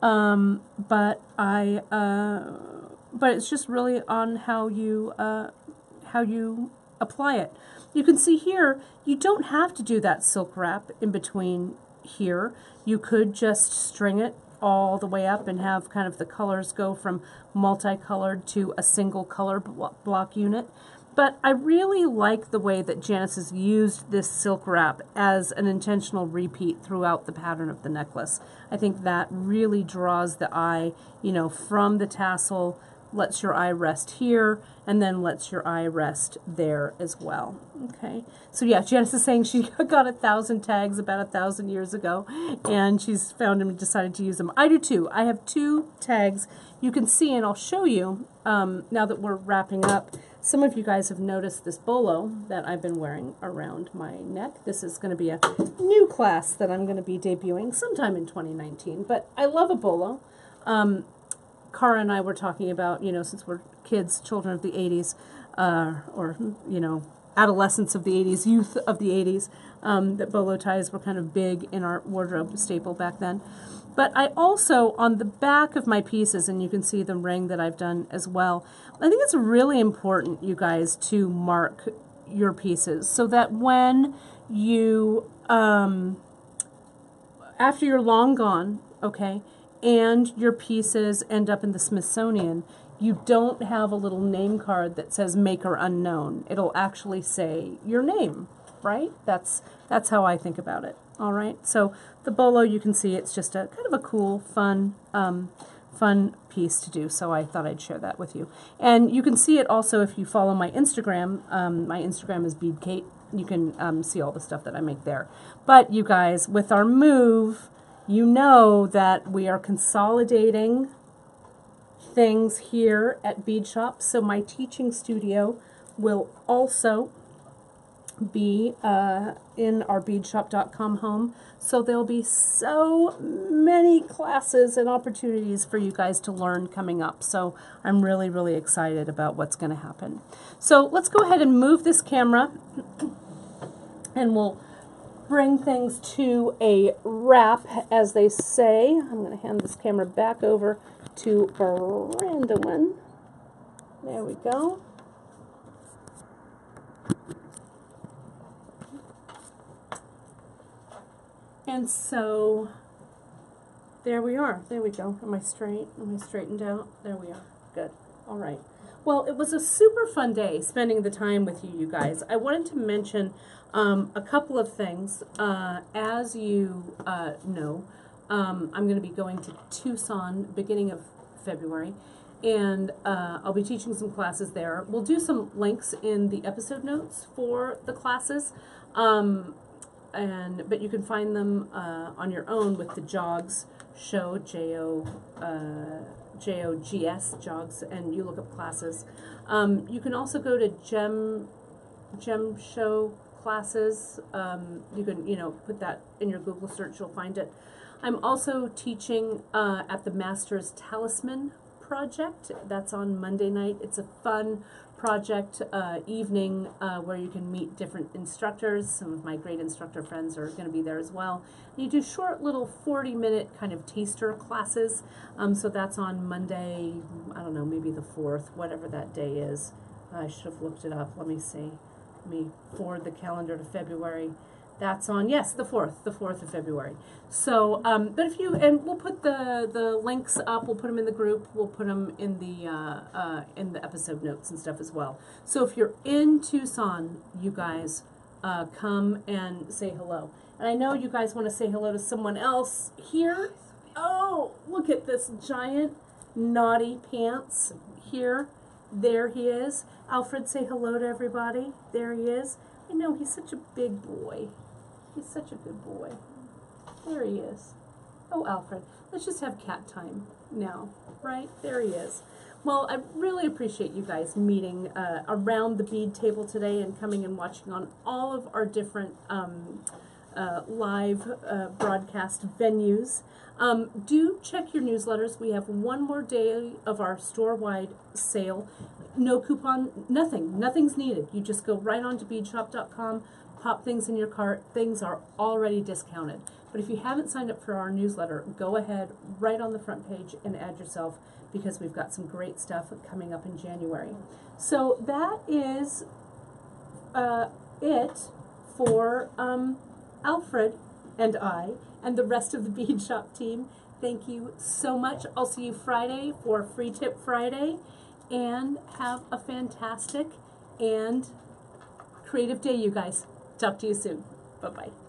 but it's just really on how you apply it. You can see here, you don't have to do that silk wrap in between here. You could just string it all the way up and have kind of the colors go from multicolored to a single color block unit. But I really like the way that Janice has used this silk wrap as an intentional repeat throughout the pattern of the necklace. I think that really draws the eye, you know, from the tassel, lets your eye rest here, and then lets your eye rest there as well. Okay, so yeah, Janice is saying she got 1,000 tags about 1,000 years ago, and she's found them and decided to use them. I do too. I have 2 tags. You can see, and I'll show you now that we're wrapping up. Some of you guys have noticed this bolo that I've been wearing around my neck. This is going to be a new class that I'm going to be debuting sometime in 2019, but I love a bolo. Cara and I were talking about, you know, since we're kids, children of the 80s, or, you know, adolescents of the 80s, youth of the 80s, that bolo ties were kind of big in our wardrobe staple back then. But I also, on the back of my pieces, and you can see the ring that I've done as well, I think it's really important, you guys, to mark your pieces so that when you, after you're long gone, okay, and your pieces end up in the Smithsonian, you don't have a little name card that says maker unknown. It'll actually say your name, right? That's how I think about it. All right, so the bolo, you can see it's just a kind of a cool, fun piece to do, so I thought I'd share that with you. And you can see it also if you follow my Instagram. My Instagram is BeadKate. You can see all the stuff that I make there. But you guys, with our move, you know that we are consolidating things here at Bead Shop, so my teaching studio will also be in our beadshop.com home. So there'll be so many classes and opportunities for you guys to learn coming up. So I'm really, really excited about what's going to happen. So let's go ahead and move this camera and we'll bring things to a wrap, as they say. I'm going to hand this camera back over to Brandon. There we go. And so there we are. There we go. Am I straight? Am I straightened out? There we are. Good. All right. Well, it was a super fun day spending the time with you guys. I wanted to mention a couple of things. As you know, I'm going to be going to Tucson beginning of February, and I'll be teaching some classes there. We'll do some links in the episode notes for the classes. But you can find them on your own with the JOGS show, J-O-G-S, JOGS, and you look up classes. You can also go to Gem Show classes. You can, put that in your Google search, you'll find it. I'm also teaching at the Master's Talisman Project. That's on Monday night. It's a fun project evening where you can meet different instructors. Some of my great instructor friends are going to be there as well. And you do short little 40-minute kind of taster classes. So that's on Monday, I don't know, maybe the 4th, whatever that day is. I should have looked it up. Let me see. Let me forward the calendar to February. That's on, yes, the 4th of February. So, but if you, and we'll put the links up, we'll put them in the group, we'll put them in the episode notes and stuff as well. So if you're in Tucson, you guys, come and say hello. And I know you guys want to say hello to someone else here. Oh, look at this giant naughty pants here. There he is. Alfred, say hello to everybody. There he is. I know, he's such a big boy. He's such a good boy. There he is. Oh, Alfred, let's just have cat time now, right? There he is. Well, I really appreciate you guys meeting around the bead table today and coming and watching on all of our different live broadcast venues. Do check your newsletters. We have one more day of our store-wide sale. No coupon, nothing's needed. You just go right on to beadshop.com, pop things in your cart. Things are already discounted. But if you haven't signed up for our newsletter, go ahead right on the front page and add yourself, because we've got some great stuff coming up in January. So that is it for Alfred and I and the rest of the Bead Shop team. Thank you so much. I'll see you Friday for Free Tip Friday, and have a fantastic and creative day, you guys. Talk to you soon. Bye-bye.